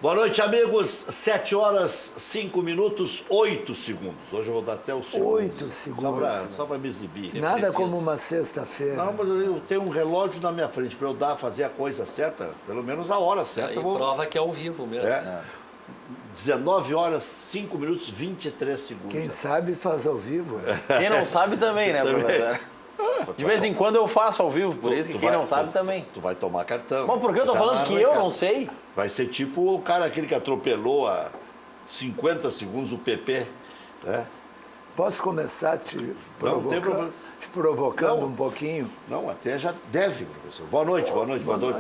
Boa noite, amigos. 7 horas, 5 minutos, 8 segundos. Hoje eu vou dar até o segundo. 8 segundos. Só para me exibir. Sempre nada preciso. Como uma sexta-feira. Não, mas eu tenho um relógio na minha frente para eu fazer a coisa certa, pelo menos a hora certa. Aí prova que é ao vivo mesmo. 19 horas, 5 minutos, 23 segundos. Quem sabe faz ao vivo. Quem não sabe também, né, professor? De vez em quando eu faço ao vivo, por isso que quem não sabe também. Tu vai tomar cartão. Mas por que eu tô falando que eu não sei? Vai ser tipo o cara aquele que atropelou a 50 segundos o PP, né? Posso começar te provocando um pouquinho? Não, até já deve, professor. Boa noite,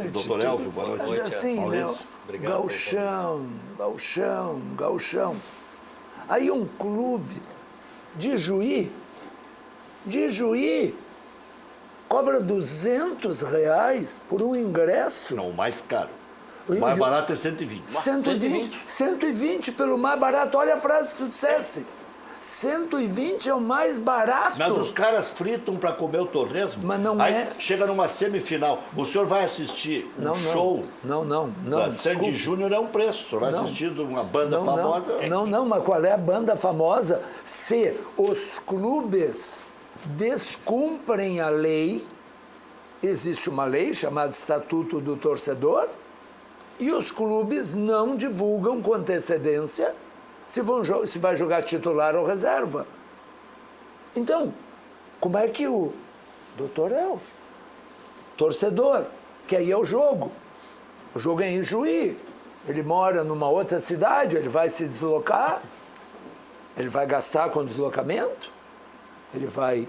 doutor Elvio, boa noite. Mas assim, né? Obrigado, gauchão. Aí um clube de Juí, cobra R$200 por um ingresso. Não, o mais caro. O mais barato é 120. 120 pelo mais barato. Olha a frase que tu dissesse. 120 é o mais barato. Mas os caras fritam para comer o torresmo. Mas não aí é. Chega numa semifinal. O senhor vai assistir show. Não. Sandy Júnior é um preço. O senhor vai assistir uma banda famosa. Não, mas qual é a banda famosa? Se os clubes descumprem a lei, existe uma lei chamada Estatuto do Torcedor, e os clubes não divulgam com antecedência se vai jogar titular ou reserva. Então, como é que o doutor Elvio, torcedor, quer ir ao jogo? O jogo é em Juí, ele mora numa outra cidade, ele vai se deslocar, ele vai gastar com deslocamento, ele vai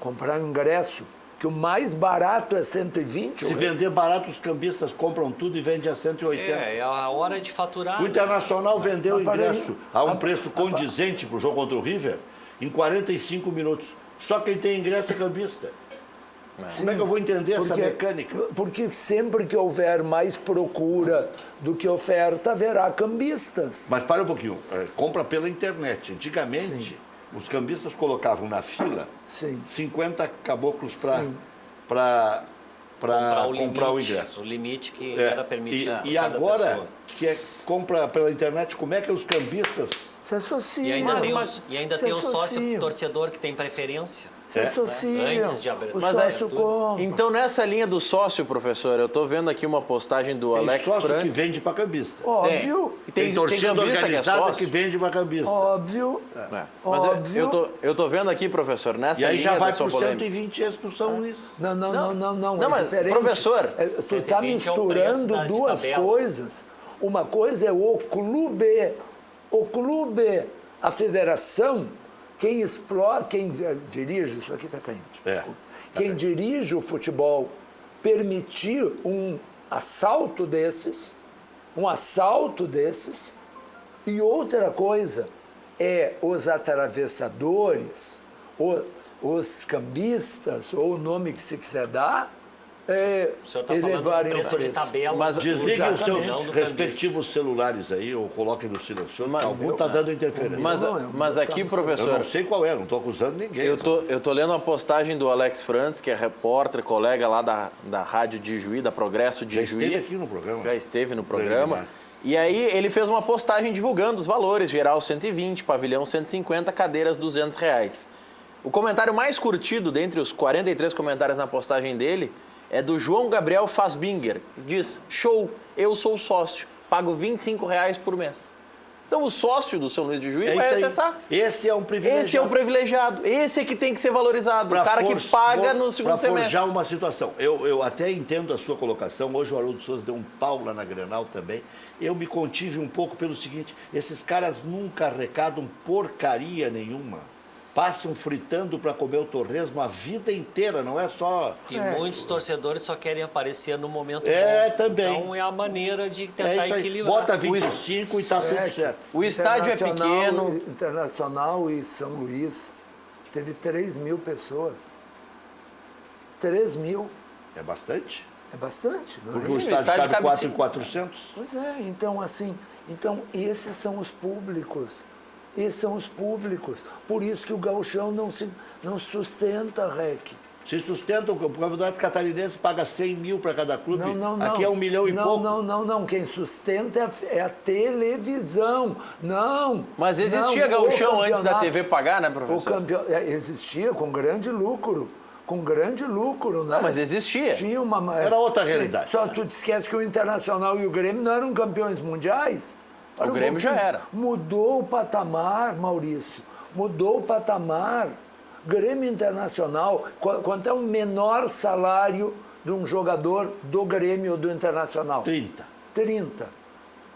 comprar um ingresso que o mais barato é 120. Se vender barato, os cambistas compram tudo e vendem a 180. É a hora de faturar. O Internacional vendeu o ingresso a um preço condizente para o jogo contra o River em 45 minutos. Só quem tem ingresso é cambista. Como é que eu vou entender essa mecânica? Porque sempre que houver mais procura do que oferta, haverá cambistas. Mas para um pouquinho, compra pela internet. Antigamente, os cambistas colocavam na fila 50 caboclos para comprar o ingresso. O limite que era permitido. E agora, que compra pela internet, como é que os cambistas se associam? E ainda tem o sócio torcedor que tem preferência. Se associam. Antes de abrir. O sócio compra. Então, nessa linha do sócio, professor, eu estou vendo aqui uma postagem do Alex sócio Franz. que vende para cambista. Óbvio. Tem torcida organizada que vende para cambista. Óbvio. Mas eu tô vendo aqui, professor, nessa linha. E aí já vai para o 120 esse do São Luís. Não, é mas, diferente. Professor, tu está misturando duas coisas. Uma coisa é o clube, a federação, quem explora, quem dirige, isso aqui está caindo, desculpa. Quem dirige o futebol permitir um assalto desses, e outra coisa é os atravessadores, os cambistas, ou o nome que se quiser dar, o senhor está falando do preço de tabela. Mas desliguem os seus respectivos celulares aí, ou coloquem no silencioso, algum está dando interferência. Mas aqui, professor... Eu não sei qual é, não estou acusando ninguém. Eu tô lendo uma postagem do Alex Franz, que é repórter, colega lá da Rádio de Juí, da Progresso de Juí. Já esteve aqui no programa. Já esteve no programa. E aí ele fez uma postagem divulgando os valores, geral 120, pavilhão 150, cadeiras R$200. O comentário mais curtido, dentre os 43 comentários na postagem dele, é do João Gabriel Fassbinger. Diz: show, eu sou sócio, pago R$25 por mês. Então o sócio do São Luís de Juí vai acessar. Esse é um privilegiado. Esse é um privilegiado. Esse é que tem que ser valorizado. O cara que paga no segundo semestre. Para forjar uma situação. Eu até entendo a sua colocação. Hoje o Haroldo Souza deu um pau lá na Grenal também. Eu me contive um pouco pelo seguinte: esses caras nunca arrecadam porcaria nenhuma. Passam fritando para comer o torresmo a vida inteira, não é só... E muitos torcedores só querem aparecer no momento bom. Também. Então é a maneira de tentar equilibrar. Bota 25 e está tudo certo. O estádio é pequeno. Internacional e São Luís teve 3 mil pessoas. 3 mil. É bastante? É bastante, não é? Porque o estádio cabe 4.400. Pois é, então esses são os públicos. Esses são os públicos. Por isso que o gauchão não sustenta, Rec. Se sustenta, o Campeonato Catarinense paga 100 mil para cada clube. Não. Aqui é 1 milhão e pouco. Não. Quem sustenta é a televisão. Não. Mas existia gauchão antes da TV pagar, né, professor? Existia com grande lucro. Com grande lucro, né? Não, mas existia. Tinha uma... Era outra realidade. Só tu te esquece que o Internacional e o Grêmio não eram campeões mundiais? O Grêmio já era. Mudou o patamar, Maurício. Mudou o patamar. Grêmio Internacional, quanto é o menor salário de um jogador do Grêmio ou do Internacional? 30.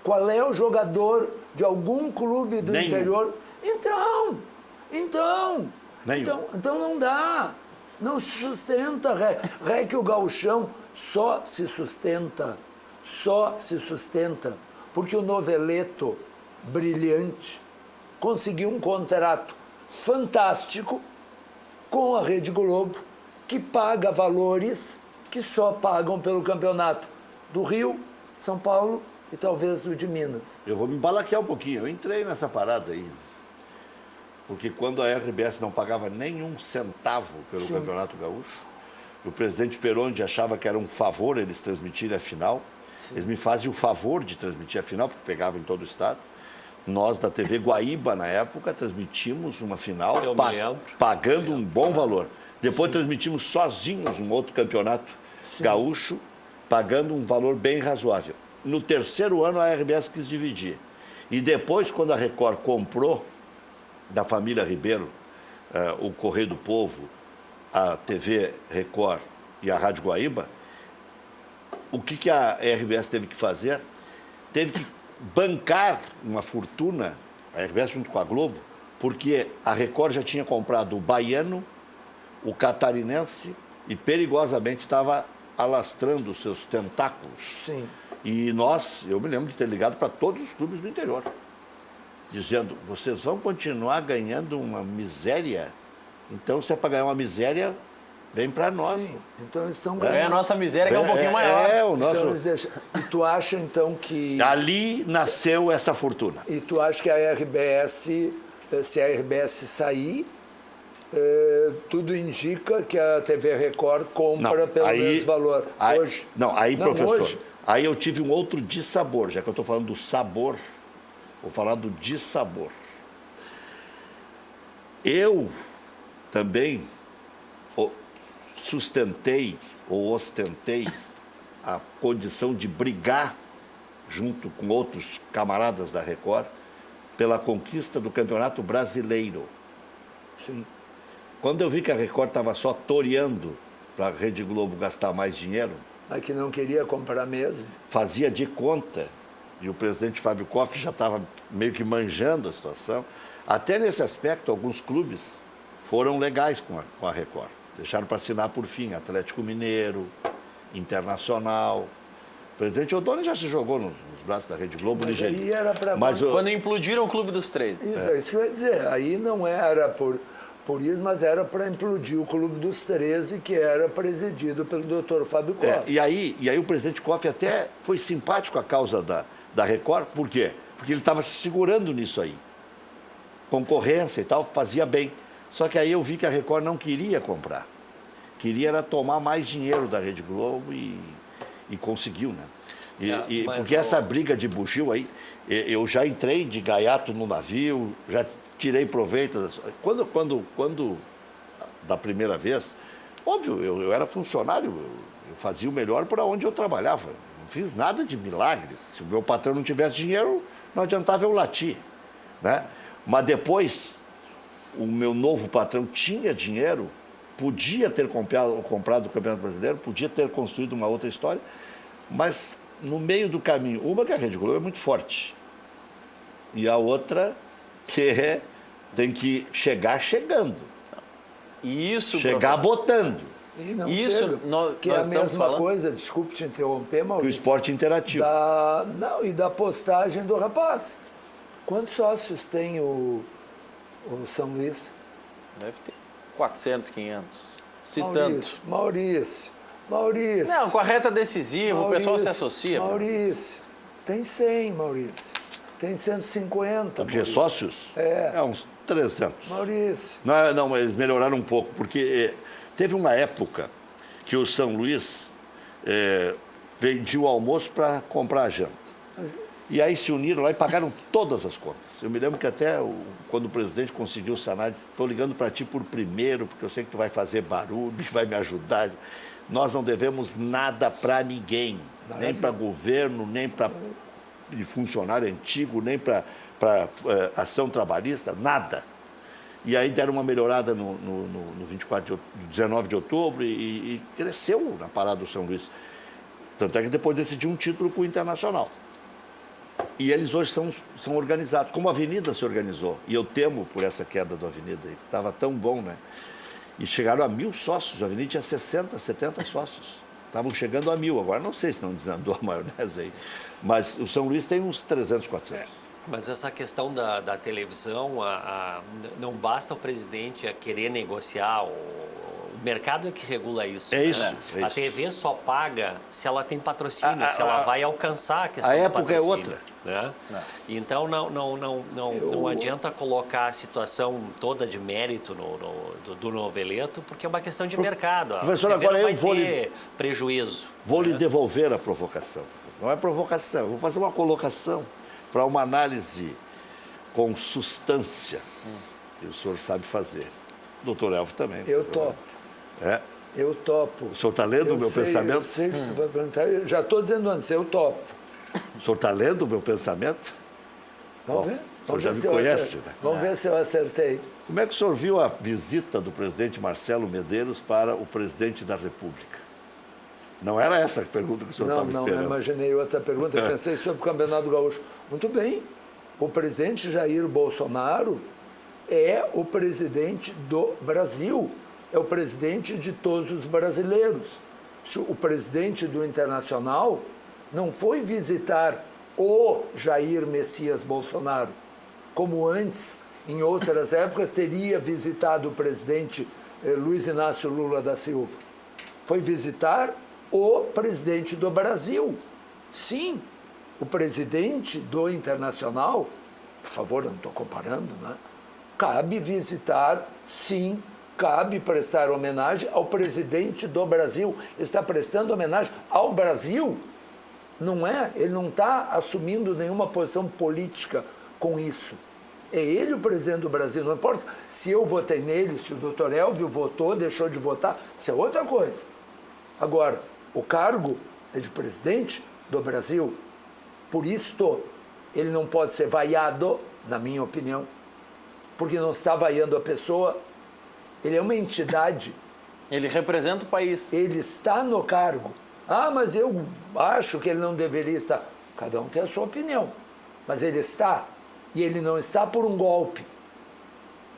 Qual é o jogador de algum clube do interior? Então não dá. Não se sustenta, que o gauchão só se sustenta porque o Noveleto, brilhante, conseguiu um contrato fantástico com a Rede Globo, que paga valores que só pagam pelo campeonato do Rio, São Paulo e talvez do de Minas. Eu vou me balaquear um pouquinho. Eu entrei nessa parada aí. Porque quando a RBS não pagava nenhum centavo pelo Campeonato Gaúcho, o presidente Perondi achava que era um favor eles transmitirem a final. Eles me faziam o favor de transmitir a final, porque pegava em todo o estado. Nós, da TV Guaíba, na época, transmitimos uma final pagando um bom valor. Depois transmitimos sozinhos um outro campeonato gaúcho, pagando um valor bem razoável. No terceiro ano, a RBS quis dividir. E depois, quando a Record comprou da família Ribeiro, o Correio do Povo, a TV Record e a Rádio Guaíba, o que a RBS teve que fazer? Teve que bancar uma fortuna, a RBS junto com a Globo, porque a Record já tinha comprado o Baiano, o Catarinense e perigosamente estava alastrando os seus tentáculos. Sim. E eu me lembro de ter ligado para todos os clubes do interior, dizendo, vocês vão continuar ganhando uma miséria? Então, se é para ganhar uma miséria, vem para nós. Sim, então eles estão ganhando. É a nossa miséria que é um pouquinho maior. O nosso... Então, e tu acha, então, que... Ali nasceu essa fortuna. E tu acha que a RBS, se a RBS sair, tudo indica que a TV Record compra pelo mesmo valor. Hoje? Professor, hoje. aí eu tive um outro dissabor, já que eu estou falando do sabor, vou falar do dissabor. Eu também sustentei ou ostentei a condição de brigar junto com outros camaradas da Record pela conquista do Campeonato Brasileiro. Sim. Quando eu vi que a Record estava só toreando para a Rede Globo gastar mais dinheiro... Mas que não queria comprar mesmo. Fazia de conta, e o presidente Fábio Koff já estava meio que manjando a situação. Até nesse aspecto, alguns clubes foram legais com a Record. Deixaram para assinar por fim, Atlético Mineiro, Internacional. O presidente Odoni já se jogou nos braços da Rede Globo. Mas aí era para... Quando implodiram o Clube dos 13. Isso, é isso que eu ia dizer. Aí não era por isso, mas era para implodir o Clube dos 13, que era presidido pelo doutor Fábio Koff. E aí o presidente Koff até foi simpático à causa da Record. Por quê? Porque ele estava se segurando nisso aí. Concorrência e tal, fazia bem. Só que aí eu vi que a Record não queria comprar. Queria era tomar mais dinheiro da Rede Globo e conseguiu, né? Porque essa briga de bugio aí, eu já entrei de gaiato no navio, já tirei proveito. Quando da primeira vez, óbvio, eu era funcionário, eu fazia o melhor para onde eu trabalhava. Não fiz nada de milagres. Se o meu patrão não tivesse dinheiro, não adiantava eu latir, né? Mas depois, o meu novo patrão tinha dinheiro, podia ter comprado o Campeonato Brasileiro, podia ter construído uma outra história, mas no meio do caminho, uma que a Rede Globo é muito forte, e a outra que tem que chegar chegando. Isso, chegar botando. E não isso, chega, que é a mesma falando... coisa, desculpe te interromper, Maurício. Que o esporte interativo. E da postagem do rapaz. Quantos sócios tem o São Luís? Deve ter 400, 500. Se tanto. Maurício. Não, com a reta decisiva, o pessoal se associa. Maurício, tem 100, Maurício. Tem 150. Porque sócios? É uns 300. Maurício. Não, eles melhoraram um pouco, porque Teve uma época que o São Luís vendia o almoço para comprar a janta. E aí se uniram lá e pagaram todas as contas. Eu me lembro que até quando o presidente conseguiu sanar, disse, estou ligando para ti por primeiro, porque eu sei que tu vai fazer barulho, vai me ajudar. Nós não devemos nada para ninguém, nem para governo, nem para funcionário antigo, nem para ação trabalhista, nada. E aí deram uma melhorada no 19 de outubro e cresceu na parada do São Luís. Tanto é que depois decidiu um título com o Internacional. E eles hoje são organizados, como a Avenida se organizou. E eu temo por essa queda da Avenida, estava tão bom, né? E chegaram a 1.000 sócios, a Avenida tinha 60, 70 sócios. Estavam chegando a 1.000, agora não sei se não desandou a maionese aí. Mas o São Luís tem uns 300, 400. Mas essa questão da televisão, não basta o presidente querer negociar, o mercado é que regula isso. É isso. A TV só paga se ela tem patrocínio, se ela vai alcançar a questão do patrocínio. A época é outra. Né? Então não adianta colocar a situação toda de mérito do noveleto, porque é uma questão de mercado. Professor, a TV agora não vai eu vou ter prejuízo. Vou lhe devolver a provocação. Não é provocação, eu vou fazer uma colocação para uma análise com substância, que o senhor sabe fazer. Doutor Elvio também. Eu topo. Eu topo. O senhor está lendo o meu pensamento? Eu sei que você vai perguntar. Eu já estou dizendo antes, eu topo. O senhor está lendo o meu pensamento? Vamos ver? O senhor já me conhece, né? Vamos ver se eu acertei. Como é que o senhor viu a visita do presidente Marcelo Medeiros para o presidente da República? Não era essa a pergunta que o senhor estava esperando. Não, imaginei outra pergunta. Eu pensei sobre o Campeonato Gaúcho. Muito bem. O presidente Jair Bolsonaro é o presidente do Brasil. É o presidente de todos os brasileiros. O presidente do Internacional não foi visitar o Jair Messias Bolsonaro, como antes, em outras épocas, teria visitado o presidente Luiz Inácio Lula da Silva. Foi visitar o presidente do Brasil. Sim, o presidente do Internacional, por favor, eu não estou comparando, né? Cabe visitar, sim, cabe prestar homenagem ao presidente do Brasil. Está prestando homenagem ao Brasil. Não é? Ele não está assumindo nenhuma posição política com isso. É ele o presidente do Brasil. Não importa se eu votei nele, se o doutor Elvio votou, deixou de votar, isso é outra coisa. Agora, o cargo é de presidente do Brasil. Por isso, ele não pode ser vaiado, na minha opinião, porque não está vaiando a pessoa. Ele é uma entidade. Ele representa o país. Ele está no cargo. Ah, mas eu acho que ele não deveria estar. Cada um tem a sua opinião. Mas ele está. E ele não está por um golpe.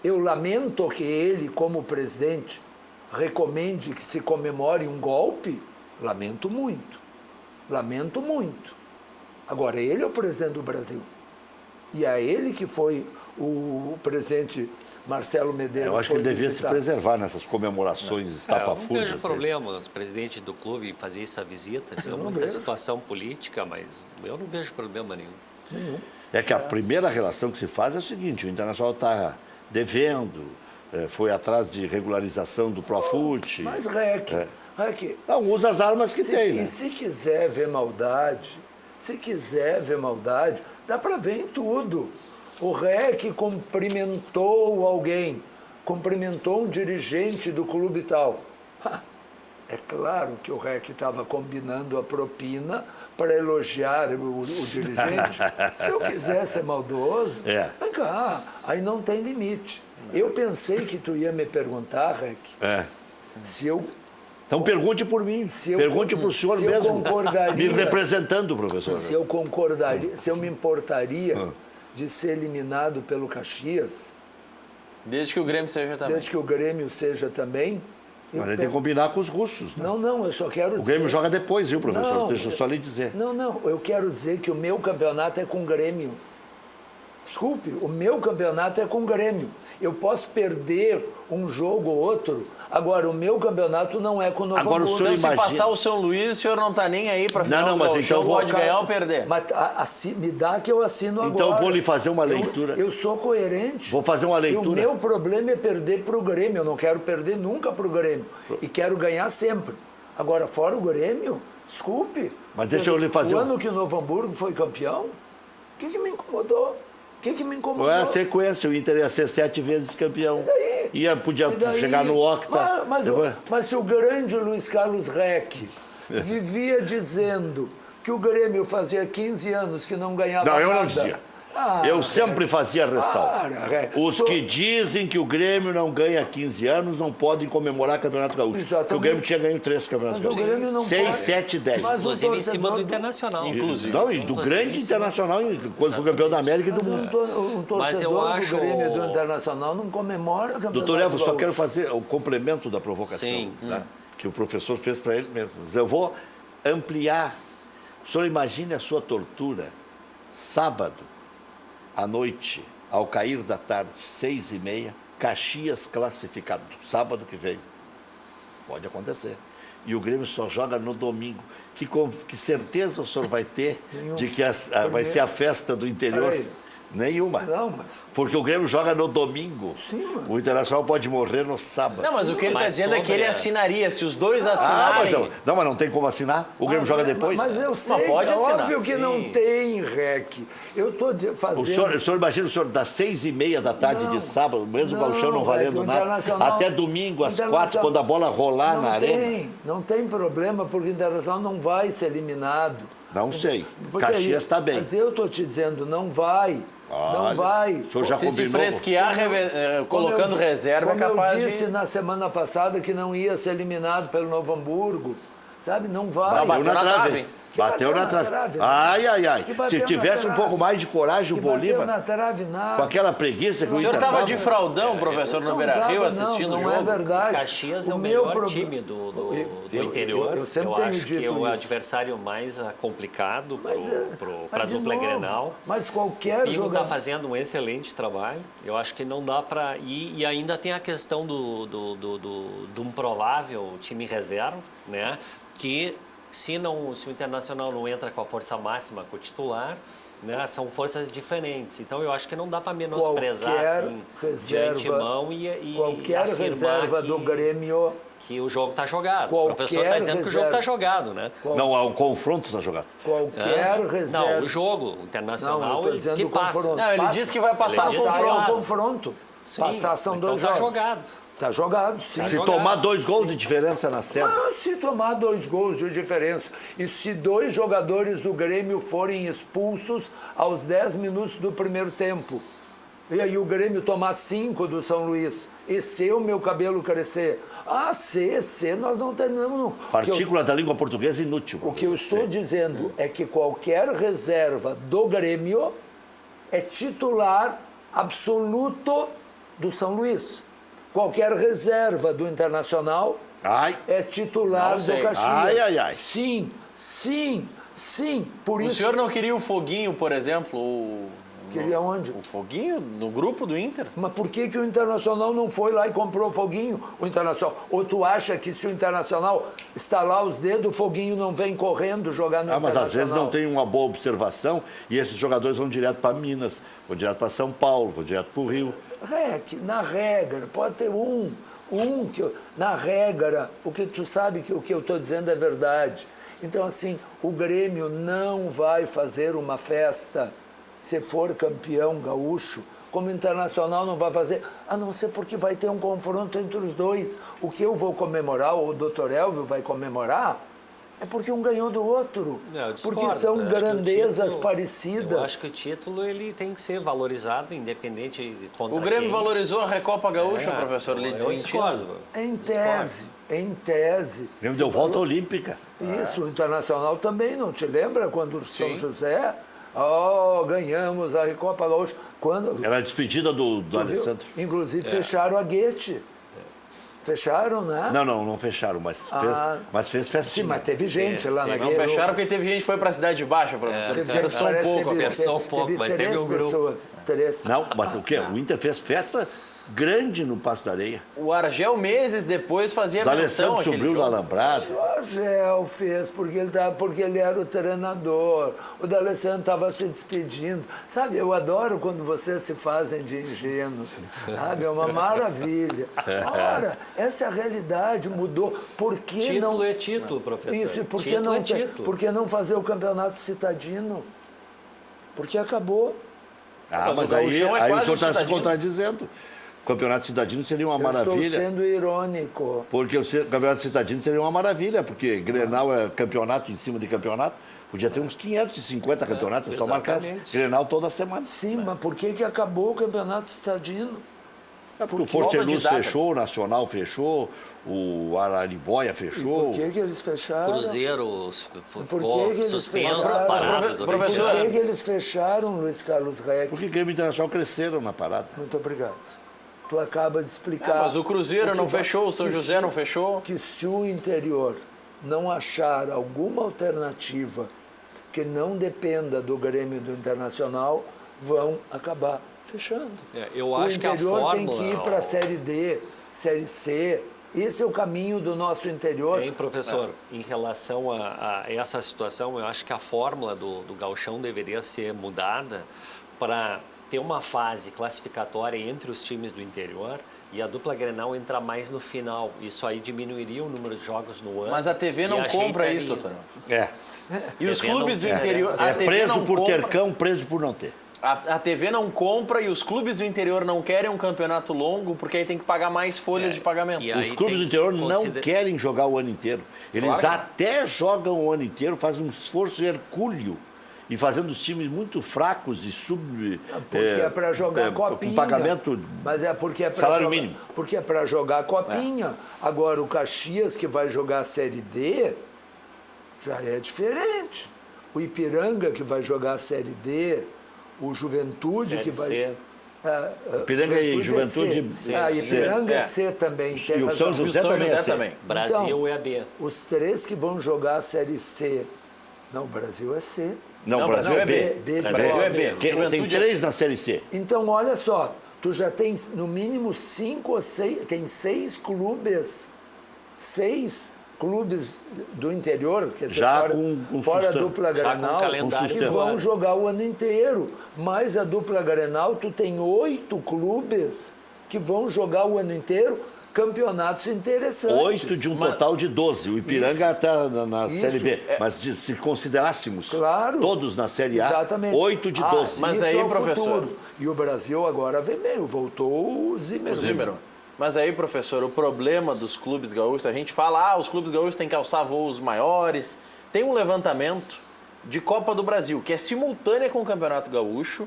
Eu lamento que ele, como presidente, recomende que se comemore um golpe. Lamento muito. Lamento muito. Agora, ele é o presidente do Brasil. E é ele que foi o presidente Marcelo Medeiros. Eu acho que ele devia se preservar nessas comemorações estapafúrdias. Eu não vejo problema os presidentes do clube fazer essa visita. É muita situação política, mas eu não vejo problema nenhum. É que a primeira relação que se faz é o seguinte, o Internacional está devendo, foi atrás de regularização do Profut. Mas, Rec, não, usa as armas que tem, né? E se quiser ver maldade, dá para ver em tudo. O REC cumprimentou alguém, cumprimentou um dirigente do clube e tal. É claro que o REC estava combinando a propina para elogiar o dirigente. Se eu quiser ser maldoso, vem cá, aí não tem limite. Eu pensei que tu ia me perguntar, REC, se eu... Então pergunte por mim, pergunte para o senhor mesmo, me representando, professor. Se eu concordaria, se eu me importaria de ser eliminado pelo Caxias. Desde que o Grêmio seja também. Desde que o Grêmio seja também. Mas ele tem que combinar com os russos. Né? Não, eu só quero dizer... O Grêmio joga depois, viu, professor? Deixa eu só lhe dizer. Não, eu quero dizer que o meu campeonato é com o Grêmio. Desculpe, o meu campeonato é com o Grêmio. Eu posso perder um jogo ou outro, agora o meu campeonato não é com o Novo Agora, o Hamburgo. senhor Então, se imagina- passar o São Luís, o senhor não tá nem aí para final Não, do mas Gauchão, então vou- pode ganhar ou perder. Mas me dá que eu assino agora. Então, vou lhe fazer uma leitura. Eu sou coerente. Vou fazer uma leitura. E o meu problema é perder para o Grêmio. Eu não quero perder nunca para o Grêmio. E quero ganhar sempre. Agora, fora o Grêmio, desculpe. Mas deixa eu lhe fazer O um- ano que o Novo Hamburgo foi campeão, o que me incomodou? O que me incomodou? Não é a sequência, o Inter ia ser 7 vezes campeão. E daí? Podia E daí? chegar no octa. Mas se o grande Luiz Carlos Reck vivia dizendo que o Grêmio fazia 15 anos que não ganhava Não, nada... eu não dizia. Ah, Eu sempre fazia ressalva. Reck. Os que dizem que o Grêmio não ganha 15 anos não podem comemorar Campeonato Gaúcho. Exatamente. Porque o Grêmio tinha ganho 3 Campeonatos Mas o Gaúchos. Grêmio não 6, pode. 7, 10. Mas o Inclusive em cima torcedor do do- Internacional. Inclusive. Não, e do Inclusive grande em cima- Internacional, quando foi campeão da América e do Mas mundo. um Mas eu torcedor acho- do Grêmio e do Internacional não comemora o Campeonato Doutor Elvo, só Gaúcho. quero fazer o complemento da provocação, Sim. né, que o professor fez para ele mesmo. Mas eu vou ampliar. O senhor imagine a sua tortura, sábado à noite, ao cair da tarde, 6h30, Caxias classificado, sábado que vem. Pode acontecer. E o Grêmio só joga no domingo. Que certeza o senhor vai ter Nenhuma. de que vai ser a festa do interior? Peraí. Nenhuma. Não, mas... Porque o Grêmio joga no domingo. Sim, mano. O Internacional pode morrer no sábado. Não, mas o que ele está Mas dizendo é que sobre ele a- assinaria. Se os dois mas assinarem... não, mas não tem como assinar. O Grêmio joga depois. Mas eu sei, pode é assinar. óbvio que não Sim. tem, Rec. Eu estou fazendo... O senhor imagina o senhor das 6h30 da tarde Não, de sábado, mesmo o não, Gauchão não valendo o nada, Internacional- até domingo, às Internacional- 4, quando a bola rolar não na arena. Não tem problema, porque o Internacional não vai ser eliminado. Não sei. Pois é, Caxias está bem. Mas eu estou te dizendo, não vai. Não Olha, vai. O senhor já Se combinou. fresquear, colocando reserva, é capaz Como eu disse de... na semana passada que não ia ser eliminado pelo Novo Hamburgo. Sabe, não vai. Bateu Bateu na na trave. trave. Que Bateu na trave. Ai, ai, ai. Que Se bateu tivesse na um pouco trave. mais de coragem, o Que bateu Bolívar, na trave, nada. com aquela preguiça que o O senhor Inter estava dava, de fraldão, professor, no Não Beira-Rio, tava, assistindo o não jogo? é verdade. Caxias é o meu melhor pro- time do Eu- interior. eu sempre tenho acho que dito é o isso. adversário mais complicado para a de dupla novo, Grenal. Mas qualquer O Pingo está jogador... fazendo um excelente trabalho. Eu acho que não dá para ir. E ainda tem a questão de um provável time reserva, né? Que se o Internacional não entra com a força máxima, com o titular, né? São forças diferentes. Então eu acho que não dá para menosprezar Qualquer assim, de reserva, antemão e Qualquer afirmar reserva que, do Grêmio... que o jogo está jogado. O Qualquer professor está dizendo que o jogo está reserva. jogado, né? Não, o confronto está jogado. Qualquer reserva... Não, o jogo Não, internacional, eu tô eles dizendo que o passam. confronto. Não, ele disse que vai passar Ele o disse que Passar é um passa. confronto. Sim, Passar são então dois tá jogos. jogado. Está jogado, sim. Se jogado. tomar 2 gols de diferença na série. Ah, se tomar 2 gols de diferença e se 2 jogadores do Grêmio forem expulsos aos 10 minutos do primeiro tempo, e aí o Grêmio tomar 5 do São Luís, e se o meu cabelo crescer, se, nós não terminamos nunca. Partícula da língua portuguesa inútil. O que eu estou dizendo é que qualquer reserva do Grêmio é titular absoluto do São Luís. Qualquer reserva do Internacional Ai, é titular Não do sei. Caxias. Ai, ai, ai. Sim. Por O isso. senhor não queria o Foguinho, por exemplo? Queria onde? O Foguinho no grupo do Inter? Mas por que o Internacional não foi lá e comprou o Foguinho? O Internacional. Ou tu acha que se o Internacional estalar os dedos, o Foguinho não vem correndo jogar no mas Internacional? às vezes não tem uma boa observação e esses jogadores vão direto para Minas, vão direto para São Paulo, vão direto para o Rio. Na regra, pode ter na regra, o que tu sabe que o que eu estou dizendo é verdade. Então, assim, o Grêmio não vai fazer uma festa se for campeão gaúcho, como o Internacional não vai fazer, a não ser porque vai ter um confronto entre os dois. O que eu vou comemorar, ou o Dr. Elvio vai comemorar, é porque um ganhou do outro. Não, eu discordo. Porque são Eu acho que o grandezas título- parecidas. Eu acho que o título ele tem que ser valorizado, independente contra O Grêmio quem. valorizou a Recopa Gaúcha, É, professor, ele eu desmentindo. discordo. Em tese. O Grêmio se deu volta falou- olímpica. Isso, o Internacional também, não te lembra quando o São Sim. José, ganhamos a Recopa Gaúcha. Quando, Era a despedida do tu viu? Alessandro. Inclusive fecharam a Guete. Fecharam, né? Não fecharam, mas fez festinha. Sim, mas teve gente lá na Não Guerra. fecharam porque teve gente que foi pra Cidade Baixa, professor. Teve Só um pouco. Só um pouco, mas teve um grupo. pessoas. 3. Não, mas o quê? O Inter fez festa grande no Passo da Areia. O Argel, meses depois, fazia O menção Alessandro àquele subiu do jogo. Alambrado. O Argel fez porque ele era o treinador. O D'Alessandro estava se despedindo. Sabe, eu adoro quando vocês se fazem de ingênuos. Sabe, é uma maravilha. Ora, essa é a realidade, mudou. Por que Título não... é título, professor. Isso, e por que Título não, é título. por que não fazer o campeonato citadino? Porque acabou. Ah, Mas mas o aí Gauchão é o quase senhor um está se cidadino. contradizendo. O campeonato cidadino seria uma Eu estou maravilha. sendo irônico. Porque o campeonato cidadino seria uma maravilha, porque Grenal é campeonato em cima de campeonato. Podia ter uns 550 campeonatos só marcados. exatamente. Grenal toda semana. Sim, mas por que acabou o campeonato citadino? É porque o Falta de Forteluz data. fechou, o Nacional fechou, o Araribóia E fechou. por que eles fecharam? Cruzeiro Por ficou que eles suspenso, fecharam? parado Mas, durante professor, Por anos. que eles fecharam, Luiz Carlos Reck? Porque o Grêmio Internacional cresceram na parada. Muito obrigado. Tu acaba de explicar. Mas o Cruzeiro que não vai- fechou, o São que José se- não fechou. Que se o interior não achar alguma alternativa que não dependa do Grêmio e do Internacional, vão acabar fechando. Eu O acho que a interior tem fórmula... que ir para a Série D, Série C. Esse é o caminho do nosso interior. Hein, professor, em relação a essa situação, eu acho que a fórmula do gauchão deveria ser mudada para ter uma fase classificatória entre os times do interior e a dupla Grenal entrar mais no final. Isso aí diminuiria o número de jogos no ano. Mas a TV não e compra ajeitaria. isso, Antônio. É. E os TV clubes do não- interior... É a TV preso não por compra- ter cão, preso por não ter. A TV não compra e os clubes do interior não querem um campeonato longo porque aí tem que pagar mais folhas de pagamento. E aí Os clubes tem do interior que não consider- querem jogar o ano inteiro. Eles Claro. até jogam o ano inteiro, fazem um esforço hercúleo e fazendo os times muito fracos e Porque é para jogar copinha. com pagamento. Mas é porque é para Salário jogar, mínimo. Porque é para jogar copinha. Agora o Caxias que vai jogar a Série D já é diferente. O Ipiranga que vai jogar a Série D, o Juventude Série que vai C. Ipiranga e Juventude é C. C. Ah, Ipiranga é É. C também. tem E o razão. São E o José São também é José C. também. Brasil Então, é B. Os 3 que vão jogar a Série C. Não, o Brasil é C. Não, Não, o Brasil é B. B de Brasil bola. é B. Tem Juventude é 3 na Série C. Então, olha só, tu já tem no mínimo 5 ou 6, tem 6 clubes, 6 clubes do interior, quer dizer, Já fora, com fora a sustento. dupla Já com Grenal, calendário que claro. vão jogar o ano inteiro. Mas a dupla Grenal, tu tem 8 clubes que vão jogar o ano inteiro campeonatos interessantes. 8 de um total de 12. O Ipiranga está na Isso. Série B. Mas se considerássemos Claro. todos na Série A, Exatamente. 8 de 12. mas isso aí, é o professor- futuro. E o Brasil agora vem meio, voltou o Zimmermann. O Zimmermann. Mas aí, professor, o problema dos clubes gaúchos, a gente fala, os clubes gaúchos têm que alçar voos maiores. Tem um levantamento de Copa do Brasil, que é simultânea com o Campeonato Gaúcho,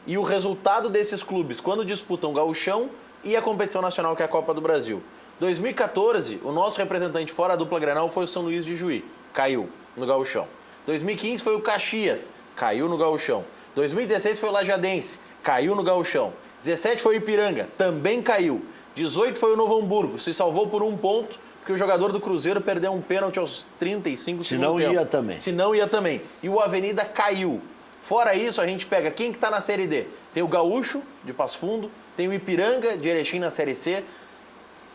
e o resultado desses clubes, quando disputam Gauchão e a competição nacional, que é a Copa do Brasil. 2014, o nosso representante fora a dupla Grenal foi o São Luís de Juí, caiu no Gauchão. 2015 foi o Caxias, caiu no Gauchão. 2016 foi o Lajadense, caiu no Gauchão. 17 foi o Ipiranga, também caiu. 18 foi o Novo Hamburgo, se salvou por 1 ponto, porque o jogador do Cruzeiro perdeu um pênalti aos 35 Se do não, segundo tempo. ia também. Se não, ia também. E o Avenida caiu. Fora isso, a gente pega quem que está na Série D. Tem o Gaúcho, de Passo Fundo, tem o Ipiranga, de Erechim, na Série C.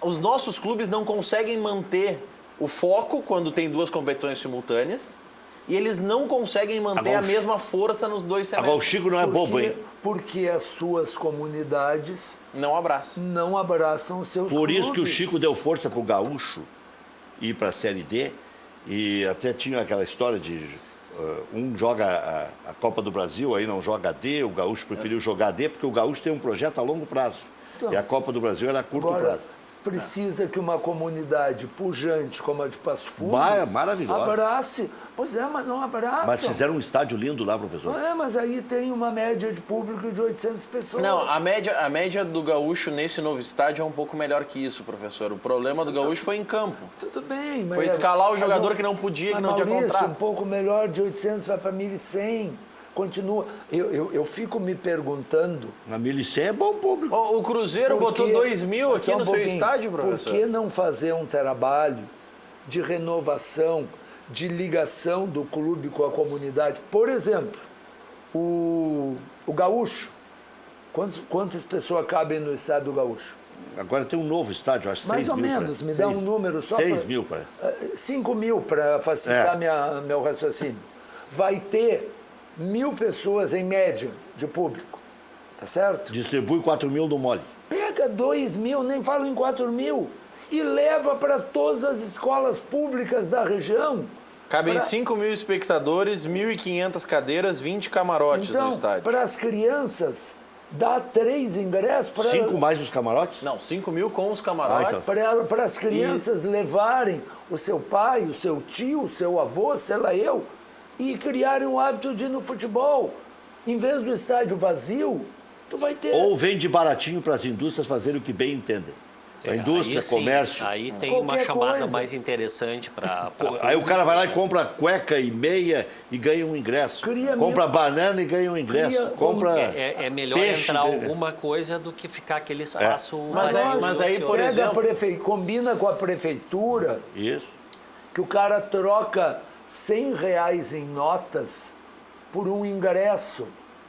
Os nossos clubes não conseguem manter o foco quando tem 2 competições simultâneas e eles não conseguem manter a Agora, mesma força nos 2 Agora o semestres. Chico não é bobo, hein? Porque as suas comunidades Não abraço. não abraçam os seus Por isso que o clubes. Chico deu força pro Gaúcho ir para a Série D. E até tinha aquela história de um joga a Copa do Brasil, aí não joga a D, o Gaúcho preferiu jogar a D, porque o Gaúcho tem um projeto a longo prazo. Então, e a Copa do Brasil era a curto Agora, prazo. precisa que uma comunidade pujante como a de Passo Fundo Maravilhosa. abrace. Pois é, mas não abraça. Mas fizeram um estádio lindo lá, professor. É, mas aí tem uma média de público de 800 pessoas. Não, a média do Gaúcho nesse novo estádio é um pouco melhor que isso, professor. O problema do Gaúcho foi em campo. Tudo bem, mas... Foi escalar o mas jogador que não podia, que mas, não tinha Maurício, contrato. um pouco melhor, de 800 vai para 1.100. continua. Eu fico me perguntando... A 1.100 é bom público. O Cruzeiro por que- botou 2.000 aqui só um no seu pouquinho. estádio, professor? Por que não fazer um trabalho de renovação, de ligação do clube com a comunidade? Por exemplo, o Gaúcho. Quantas pessoas cabem no estádio do Gaúcho? Agora tem um novo estádio, acho que Mais 6 ou mil, menos, parece. me dá um número só 6 pra- mil, parece. 5 mil, para facilitar meu raciocínio. Vai ter 1.000 pessoas em média de público, tá certo? Distribui 4 mil no mole. Pega 2.000, nem falo em 4.000, e leva para todas as escolas públicas da região. Cabem Pra- 5.000 espectadores, 1.500 cadeiras, 20 camarotes no Então, estádio. para as crianças, dá 3 ingressos para 5 mais os camarotes? Não, 5.000 com os camarotes. para as crianças levarem o seu pai, o seu tio, o seu avô, sei lá eu, e criarem o hábito de ir no futebol. Em vez do estádio vazio, tu vai ter... Ou vende baratinho para as indústrias fazerem o que bem entendem. A indústria, aí sim, comércio. Aí tem uma Qualquer chamada coisa. mais interessante para... Aí o cara vai lá e compra cueca e meia e ganha um ingresso. Cria Compra mil- banana e ganha um ingresso. Cria- Compra É melhor peixe, entrar ganha. alguma coisa do que ficar aquele espaço Mas vazio. aí- mas aí, por ocioso. exemplo- Combina com a prefeitura, Isso. que o cara troca R$100 em notas por um ingresso.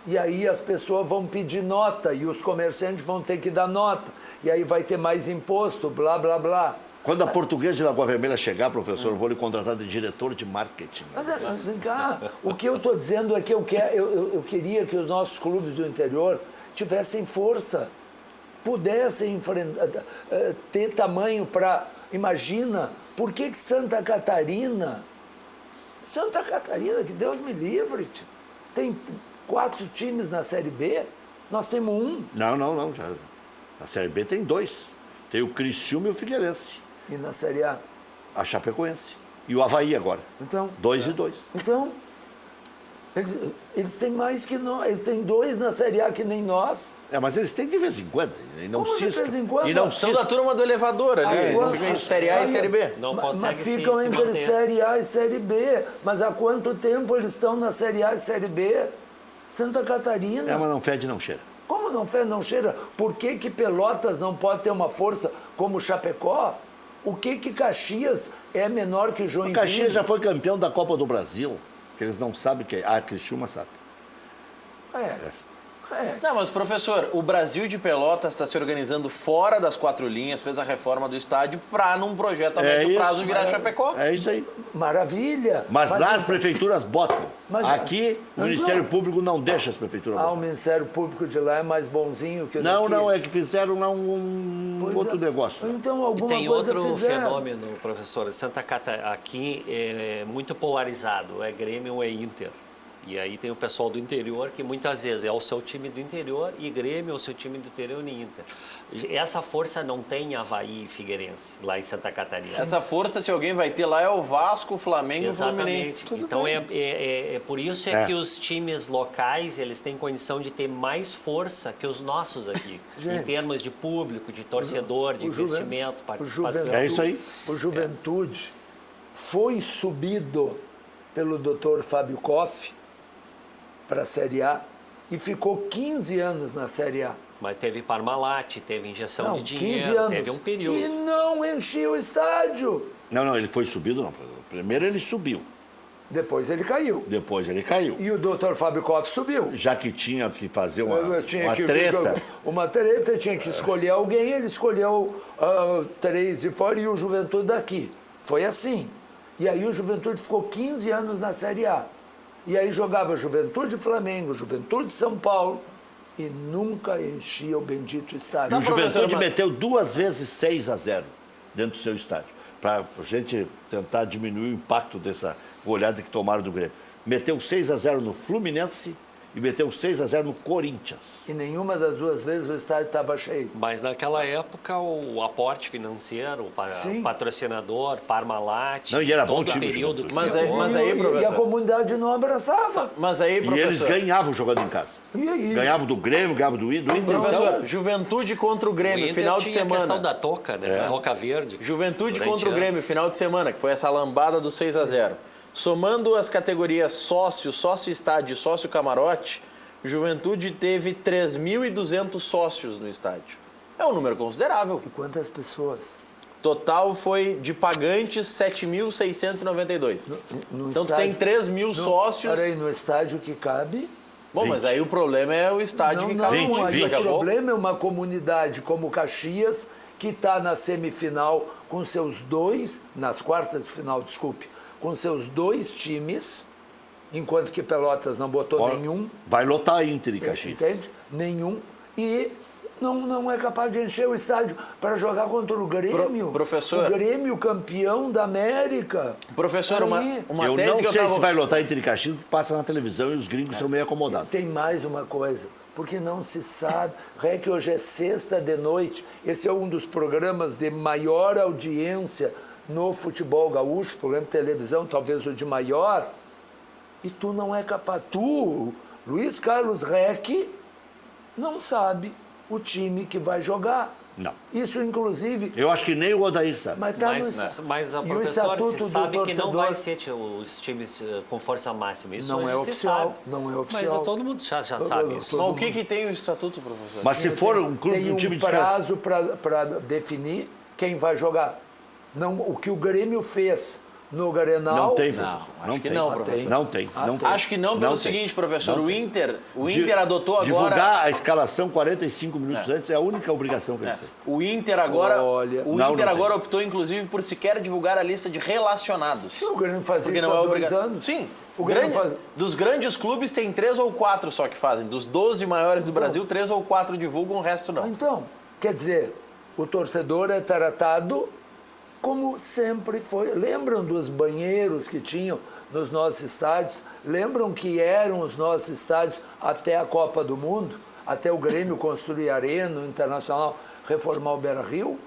E aí as pessoas vão pedir nota e os comerciantes vão ter que dar nota. E aí vai ter mais imposto, blá, blá, blá. Quando a portuguesa de Lagoa Vermelha chegar, professor, eu vou lhe contratar de diretor de marketing. Mas vem cá, o que eu estou dizendo é que eu queria que os nossos clubes do interior tivessem força, pudessem ter tamanho para... Imagina, por que Santa Catarina, que Deus me livre, tio, tem 4 times na Série B, nós temos um, Não. A Série B tem 2. Tem o Criciúma e o Figueirense. e na Série A. A Chapecoense. E o Avaí agora. Então, 2 e 2. então eles têm mais que nós, eles têm 2 na Série A que nem nós. Mas eles têm de vez em quando. E não Como de ciscam. vez em quando? E não São da ciscam. turma do elevador ali. Aí, Não ficam entre Série A e aí, Série B. Não mas consegue se ficam entre manter. Série A e Série B. Mas há quanto tempo eles estão na Série A e Série B? Santa Catarina. Mas não fede, não cheira. Como não fez, não cheira? Por que Pelotas não pode ter uma força como Chapecó? O que Caxias é menor que O Joinville? Caxias já foi campeão da Copa do Brasil. Que eles não sabem o que é. Ah, a Criciúma sabe. Não, mas professor, o Brasil de Pelotas está se organizando fora das 4 linhas, fez a reforma do estádio para, num projeto a médio isso, prazo, virar Chapecó. É isso aí. Maravilha. Mas lá as então- preifeituras botam. Mas- Aqui, o então- Ministério Público não deixa as prefeituras Ah, o botar. Ministério Público de lá é mais bonzinho que o Não, daqui. não, é que fizeram lá um Pois outro é. negócio. Então E alguma tem coisa outro fizeram. fenômeno, professor. Santa Catarina aqui é muito polarizado, é Grêmio ou é Inter. E aí tem o pessoal do interior que muitas vezes é o seu time do interior e Grêmio é o seu time do interior e Inter. Essa força não tem Avaí e Figueirense lá em Santa Catarina. Essa força, se alguém vai ter lá, é o Vasco, o Flamengo e o Fluminense. Exatamente. Então é por isso que os times locais eles têm condição de ter mais força que os nossos aqui, em Gente, termos de público, de torcedor, de investimento, participação. É isso aí. O Juventude foi subido pelo Dr. Fábio Koff para a Série A e ficou 15 anos na Série A. Mas teve Parmalat, teve injeção Não, de 15 dinheiro, anos. teve um período. E não enchia o estádio. Não, ele foi subido, não. Primeiro ele subiu, Depois ele caiu. depois ele caiu. E o Dr. Fábio Koff subiu. Já que tinha que fazer uma Uma treta, tinha que escolher alguém, ele escolheu 3 de fora e o Juventude daqui. Foi assim. E aí o Juventude ficou 15 anos na Série A. E aí jogava Juventude e Flamengo, Juventude e São Paulo, e nunca enchia o bendito estádio. O Não, professor, Juventude mas- meteu 2 vezes 6-0 dentro do seu estádio, para a gente tentar diminuir o impacto dessa goleada que tomaram do Grêmio. Meteu 6-0 no Fluminense e meteu 6-0 no Corinthians. E nenhuma das 2 vezes o estádio estava cheio. Mas naquela época o aporte financeiro, Sim. o patrocinador, Parmalat, Não, e era bom todo o time, período Juventude. que Mas levou. aí, E a professor? comunidade não abraçava. Mas aí, E eles professor, ganhavam jogando em casa. E aí? Ganhavam do Grêmio, ganhavam do Inter. professor, Então, Juventude contra o O Grêmio, Inter final de tinha a questão semana. da toca, né? A toca verde. Juventude Durante contra o anos. Grêmio, final de semana, que foi essa lambada do 6-0. Somando as categorias sócio, sócio estádio e sócio camarote, Juventude teve 3.200 sócios no estádio. É um número considerável. E quantas pessoas? Total foi de pagantes 7.692. No Então tu tem 3.000 sócios. Olha aí, no estádio que cabe... Bom, 20. mas aí o problema é o estádio Não, que não, cabe. 20, aí 20. o problema é uma comunidade como Caxias, que está na semifinal com seus dois, nas quartas de final, desculpe, com seus 2 times, enquanto que Pelotas não botou Ó, nenhum, Vai lotar a Inter e Caxias. entende? Nenhum. E não é capaz de encher o estádio para jogar contra o Grêmio. Professor. O Grêmio campeão da América. Professor, Aí, uma Eu tese não que eu sei tava... se vai lotar Inter e Caxias, porque passa na televisão e os gringos são meio acomodados. Tem mais uma coisa, porque não se sabe. Que hoje é sexta de noite. Esse é um dos programas de maior audiência no futebol gaúcho, programa de televisão, talvez o de maior. E tu não é capaz. Tu, Luiz Carlos Reck, não sabe o time que vai jogar. Não. Isso, inclusive. Eu acho que nem o Odair sabe. Mas tá Mas a e o professora estatuto se do sabe que não torcedor vai ser os times com força máxima. Isso Não hoje é se oficial, sabe. não é oficial. Mas todo mundo já sabe isso. Todo Mas o que tem o estatuto, professor? Mas se for um clube, tem um um time de prazo para definir quem vai jogar. Não, o que o Grêmio fez no Grenal... Não tem, Não, professor. acho que tem. não, professor. Não tem. Não tem. Acho que não pelo tem. seguinte, professor. Não O tem. Inter adotou agora... Divulgar a escalação 45 minutos antes é a única obrigação que eles têm. O Inter agora, Olha. Não tem. optou, inclusive, por sequer divulgar a lista de relacionados. O Grêmio fazia Porque isso não é há 2 obrigado. anos. Sim. O Grêmio faz... Dos grandes clubes tem 3 ou 4 só que fazem. Dos 12 maiores do Brasil, 3 ou 4 divulgam, o resto não. Então, quer dizer, o torcedor é tratado como sempre foi. Lembram dos banheiros que tinham nos nossos estádios? Lembram que eram os nossos estádios até a Copa do Mundo? Até o Grêmio construir arena, o Internacional reformar o Beira-Rio?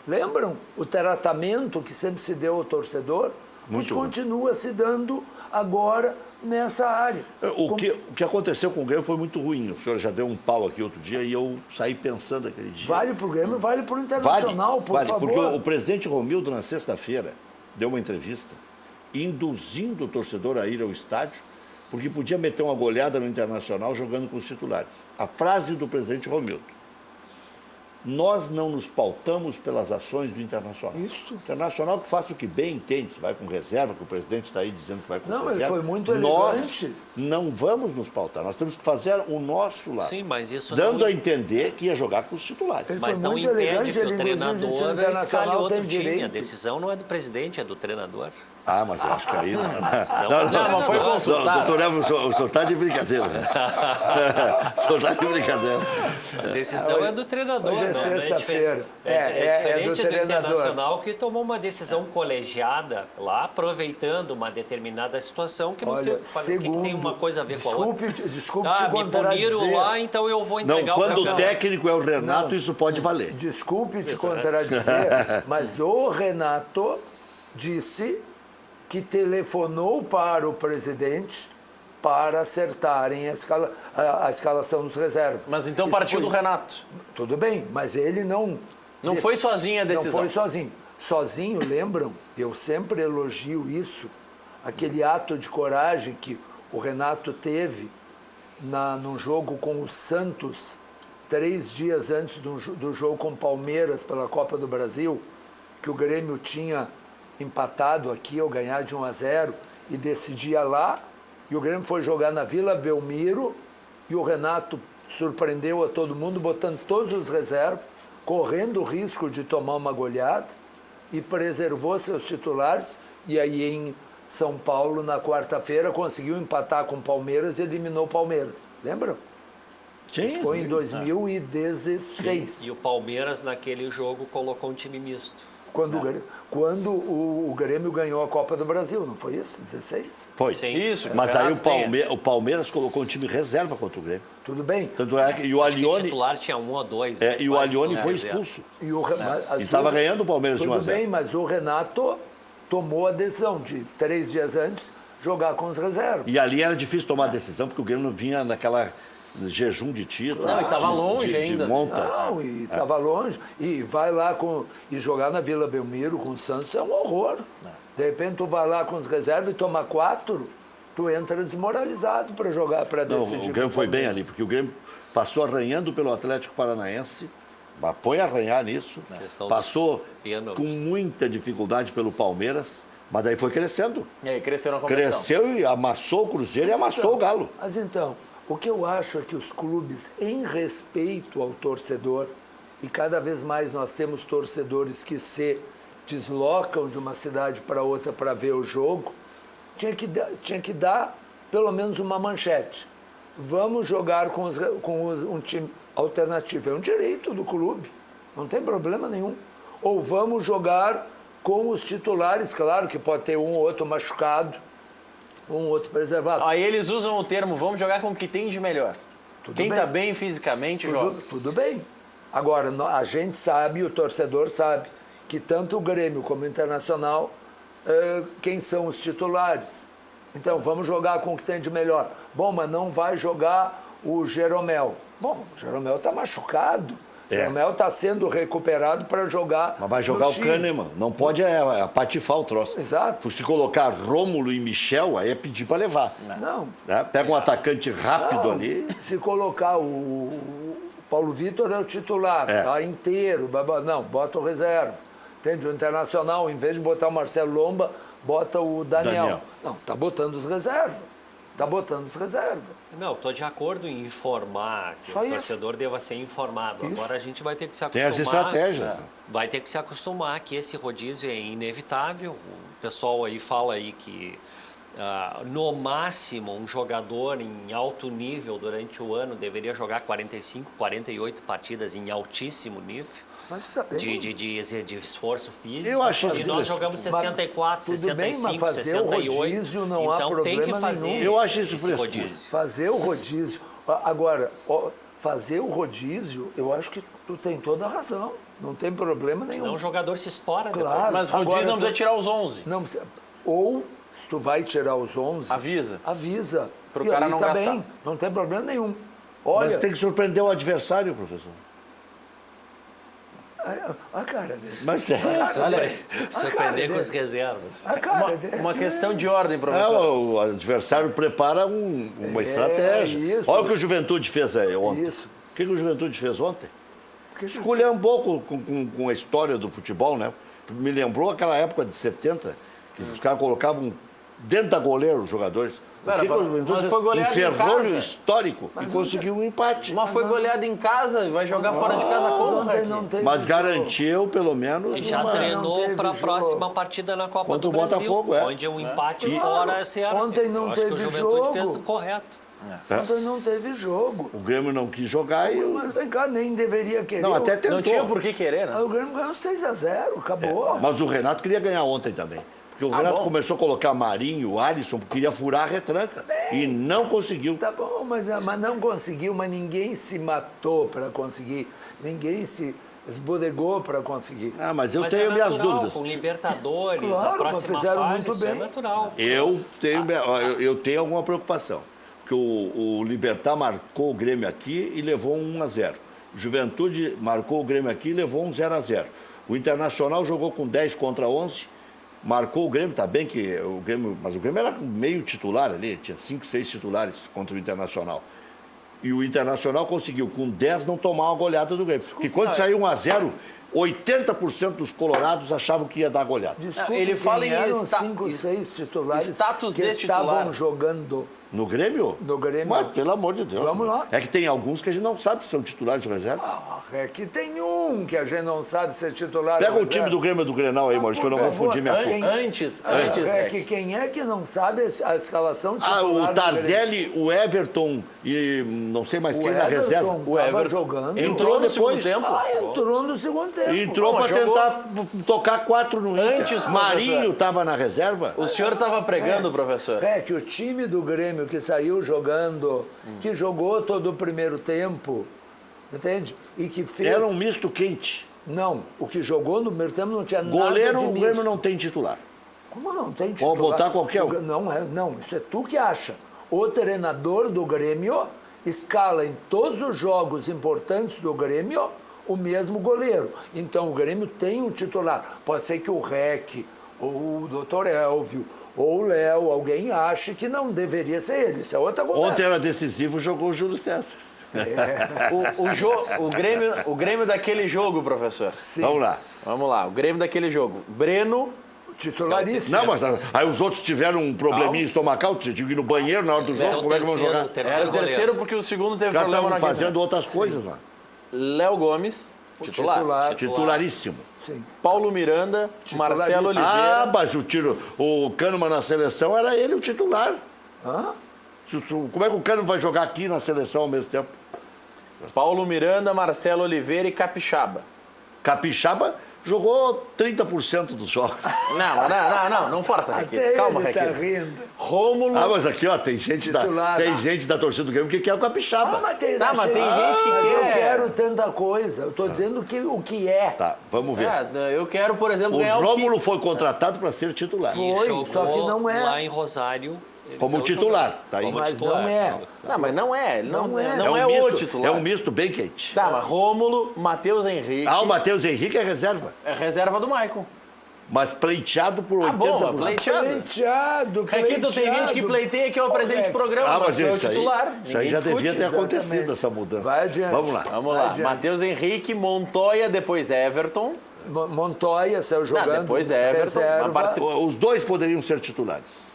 Lembram o tratamento que sempre se deu ao torcedor? Pois Muito bom. continua se dando agora nessa área. O que aconteceu com o Grêmio foi muito ruim. O senhor já deu um pau aqui outro dia e eu saí pensando aquele dia. Vale para o Grêmio, vale para o Internacional, por favor. Porque o presidente Romildo, na sexta-feira, deu uma entrevista induzindo o torcedor a ir ao estádio, porque podia meter uma goleada no Internacional jogando com os titulares. A frase do presidente Romildo: nós não nos pautamos pelas ações do Internacional. Isso. O Internacional que faça o que bem entende, se vai com reserva, que o presidente está aí dizendo que vai com Não, reserva. ele foi muito Nós elegante. não vamos nos pautar, nós temos que fazer o nosso lado. Sim, mas isso dando não... a entender que ia jogar com os titulares. Ele Mas foi não muito impede elegante, que ele, o inclusive, disse que o treinador Internacional escale outro tem time. A direito. decisão não é do presidente, é do treinador. Ah, mas eu acho que aí... não, mas foi Não, consultado. doutor Elmo, o senhor está de brincadeira. O senhor está de brincadeira. A decisão é do treinador. Hoje é não sexta-feira. É É do diferente do treinador. Internacional, que tomou uma decisão colegiada lá, aproveitando uma determinada situação que não sei Olha, o que tem uma coisa a ver com a outra. Desculpe te Me puniram contradizer. lá, então eu vou Não, entregar o quando o campeonato. técnico é o Renato, Não. isso pode valer. Desculpe te contradizer, mas o Renato disse que telefonou para o presidente para acertarem a escalação dos reservas. Mas então Isso partiu foi- do Renato. Tudo bem, mas ele não... Não foi sozinho a Não decisão. foi sozinho. Sozinho, lembram? Eu sempre elogio isso. Aquele ato de coragem que o Renato teve num jogo com o Santos, 3 dias antes do jogo com o Palmeiras pela Copa do Brasil, que o Grêmio tinha empatado aqui ou ganhar de 1-0 e decidia lá, e o Grêmio foi jogar na Vila Belmiro e o Renato surpreendeu a todo mundo, botando todos os reservas, correndo o risco de tomar uma goleada e preservou seus titulares, e aí em São Paulo, na quarta-feira, conseguiu empatar com o Palmeiras e eliminou o Palmeiras. Lembram? Sim, Foi em 2016. E o Palmeiras, naquele jogo, colocou um time misto. Quando o Grêmio ganhou a Copa do Brasil, não foi isso? 16? Foi. Sim. Isso. Mas aí Renato o Palmeiras colocou um time reserva contra o Grêmio. Tudo bem. Tanto é que e o Acho que o Alione, titular tinha 1 ou 2. e o quase Alione todo foi reserva. expulso. E mas E estava ganhando o Palmeiras de 1 a Tudo 0. bem, mas o Renato tomou a decisão de 3 dias antes jogar com os reservas. E ali era difícil tomar a decisão, porque o Grêmio vinha naquela jejum de título. Não, e tava longe ainda. De monta. Não, e estava longe. E vai lá e jogar na Vila Belmiro com o Santos é um horror. De repente tu vai lá com os reservas e toma 4, tu entra desmoralizado para jogar, para Não, decidir. o Grêmio foi bem Palmeiras. ali, porque o Grêmio passou arranhando pelo Atlético Paranaense, mas põe arranhar nisso, Questão passou dos pênaltis. com muita dificuldade pelo Palmeiras, mas daí foi crescendo. E aí cresceu na competição. Cresceu e amassou o Cruzeiro e amassou o Galo. Mas então, o que eu acho é que os clubes, em respeito ao torcedor, e cada vez mais nós temos torcedores que se deslocam de uma cidade para outra para ver o jogo, tinha que dar pelo menos uma manchete. Vamos jogar com um time alternativo. É um direito do clube, não tem problema nenhum. Ou vamos jogar com os titulares, claro que pode ter um ou outro machucado, um ou outro preservado. Aí eles usam o termo, vamos jogar com o que tem de melhor. Quem bem. tá bem fisicamente joga. Tudo bem. Agora, a gente sabe, o torcedor sabe, que tanto o Grêmio como o Internacional, quem são os titulares. Então, vamos jogar com o que tem de melhor. Bom, mas não vai jogar o Jeromel. Bom, o Jeromel está machucado. O Jeromel está sendo recuperado para jogar. Mas vai jogar no o Chile. Kahneman, não pode patifar o troço. Exato. Se colocar Rômulo e Michel, aí é pedir para levar. Não. Né? Pega um atacante rápido Não, ali. Se colocar o Paulo Vitor é o titular, tá inteiro. Não, bota o reserva. Entende? O Internacional, em vez de botar o Marcelo Lomba, bota o Daniel. Não, tá botando os reservas. Tá botando os reservas. Não, estou de acordo em informar, que Só o isso. torcedor deva ser informado. Isso. Agora a gente vai ter que se Tem acostumar. as estratégias. Vai ter que se acostumar que esse rodízio é inevitável. O pessoal aí fala aí que no máximo um jogador em alto nível durante o ano deveria jogar 45, 48 partidas em altíssimo nível. Mas está bem. De esforço físico. Eu acho e isso. nós jogamos 64, Tudo 65, bem, mas fazer o 68. rodízio não há então tem que problema fazer nenhum. Eu acho isso esse frescura. rodízio. Fazer o rodízio. Agora, fazer o rodízio, eu acho que tu tem toda a razão. Não tem problema nenhum. Senão o jogador se estoura Claro. depois. Mas rodízio Agora, não precisa tirar os 11. Não precisa. Ou, se tu vai tirar os 11... Avisa. Avisa. Pro E cara aí não tá gastar. bem, não tem problema nenhum. Mas Olha, tem que surpreender o adversário, professor. a cara dele. Mas é. Olha aí. Surpreender com dele. as reservas. A cara dele. Uma questão de ordem, professor. O adversário prepara uma estratégia. isso. Olha o que o Juventude fez aí ontem. Isso. O que o Juventude fez ontem? Porque Escolher um pouco com a história do futebol, né? Me lembrou aquela época de 70, que os caras colocavam dentro da goleira os jogadores. Cara, O que o Juventude mas foi goleado em um ferrolho casa. histórico e conseguiu um empate. Mas foi goleado em casa, vai jogar fora de casa como, ontem Raquel? não teve Mas jogo. garantiu, pelo menos, E já uma... não treinou teve para a jogo. próxima partida na Copa Contra do o Brasil, Botafogo, onde um empate fora é certo. Ontem não Eu acho que teve o Juventude jogo. fez o correto. Ontem não teve jogo. O Grêmio não quis jogar e... Mas vem cá, nem deveria querer. Não, até tentou. Não tinha por que querer, né? Aí o Grêmio ganhou 6-0, acabou. Mas o Renato queria ganhar ontem também. Porque o Renato bom. começou a colocar Marinho, Alisson, porque queria furar a retranca. E não conseguiu. Tá bom, mas não conseguiu, mas ninguém se matou para conseguir. Ninguém se esbodegou para conseguir. Ah, mas eu Mas tenho é minhas natural, dúvidas. com Libertadores, Claro, a mas próxima fizeram fase, muito isso é bem. natural. Eu tenho alguma preocupação. Porque o Libertad marcou o Grêmio aqui e levou um 1-0. O Juventude marcou o Grêmio aqui e levou um 0-0. O Internacional jogou com 10 contra 11, marcou o Grêmio, tá bem que o Grêmio... Mas o Grêmio era meio titular ali, tinha 5, 6 titulares contra o Internacional. E o Internacional conseguiu, com 10, não tomar uma goleada do Grêmio. Porque quando saiu 1-0, 80% dos colorados achavam que ia dar goleada. Desculpe, Ele fala em eram esta- 5, 6 titulares status que de estavam titular. jogando. No Grêmio? No Grêmio. Mas, pelo amor de Deus. Vamos lá. É que tem alguns que a gente não sabe se são titulares de reserva. É que tem um que a gente não sabe ser titular. Pega o reserva. time do Grêmio e do Grenal aí, Maurício, que eu não por vou favor, fundir minha quem- conta. Antes, É Rec. que quem é que não sabe a escalação Ah, titular o do Grêmio? Tardelli, o Everton e não sei mais O quem na Everton reserva. O tava Everton jogando. entrou no segundo depois. tempo. Entrou no segundo tempo. Entrou Bom, para jogou. tentar tocar 4 no Inter. Antes, Marinho professor. estava na reserva. O senhor estava pregando, professor. É que o time do Grêmio que saiu jogando, que jogou todo o primeiro tempo, entende? E que fez... Era um misto quente. Não, o que jogou no primeiro tempo não tinha Goleiro, nada de o misto. Grêmio não tem titular. Como não tem titular? Pode botar qualquer um. Não, isso é tu que acha. O treinador do Grêmio escala em todos os jogos importantes do Grêmio o mesmo goleiro. Então o Grêmio tem um titular. Pode ser que o Rec, ou o Dr. Elvio, ou o Léo, alguém ache que não deveria ser ele. Isso é outra conversa. Ontem era decisivo, jogou o Júlio César. O Grêmio daquele jogo, professor. Sim. Vamos lá. Vamos lá, o Grêmio daquele jogo. Breno, Titularíssimo. Não, mas aí os outros tiveram um probleminha estomacal, tinha que ir no banheiro na hora do Esse é jogo, o como é que vão jogar? terceiro, Os terceiro era o goleiro. terceiro porque o segundo teve caras problema estavam na fazendo fazendo. outras coisas lá. Léo Gomes, titular. Titularíssimo. Sim. Paulo Miranda, Marcelo Titularíssimo. Oliveira. Ah, mas o Kahneman na seleção era ele o titular. Hã? Como é que o Kahneman vai jogar aqui na seleção ao mesmo tempo? Paulo Miranda, Marcelo Oliveira e Capixaba. Capixaba jogou 30% dos jogos. Não força, Até Requito. Calma, ele tá Requito. rindo. Rômulo. Ah, mas aqui, ó, tem gente Titular. da torcida do Grêmio que quer o Capixaba. Mas tem, Tá, mas tem gente que mas eu quer. quero tanta coisa. Eu tô dizendo o que é. Tá, vamos ver. Eu quero, por exemplo, O ganhar Rômulo foi contratado para ser titular. E Foi, jogou só que não é. lá em Rosário. ele Como saiu titular, jogando. tá aí. Como Mas titular. não é. Não, mas não é. Não é, Não é um o misto, titular. É um misto bem quente. Tá, mas Rômulo, Matheus Henrique. Ah, o Matheus Henrique é reserva. É reserva do Maicon. Mas pleiteado por 80%. Ah, bom, pleiteado. Pleiteado, Requito, tem gente que pleiteia que eu apresente o programa, Ah, mas mas sou o isso titular. aí Ninguém já discute. devia ter exatamente. acontecido essa mudança. Vai adiante. Vamos lá. Vamos Vai lá. adiante. Matheus Henrique, Montoya, depois Everton. Montoya saiu jogando depois Everton, reserva. uma parte- Os dois poderiam ser titulares.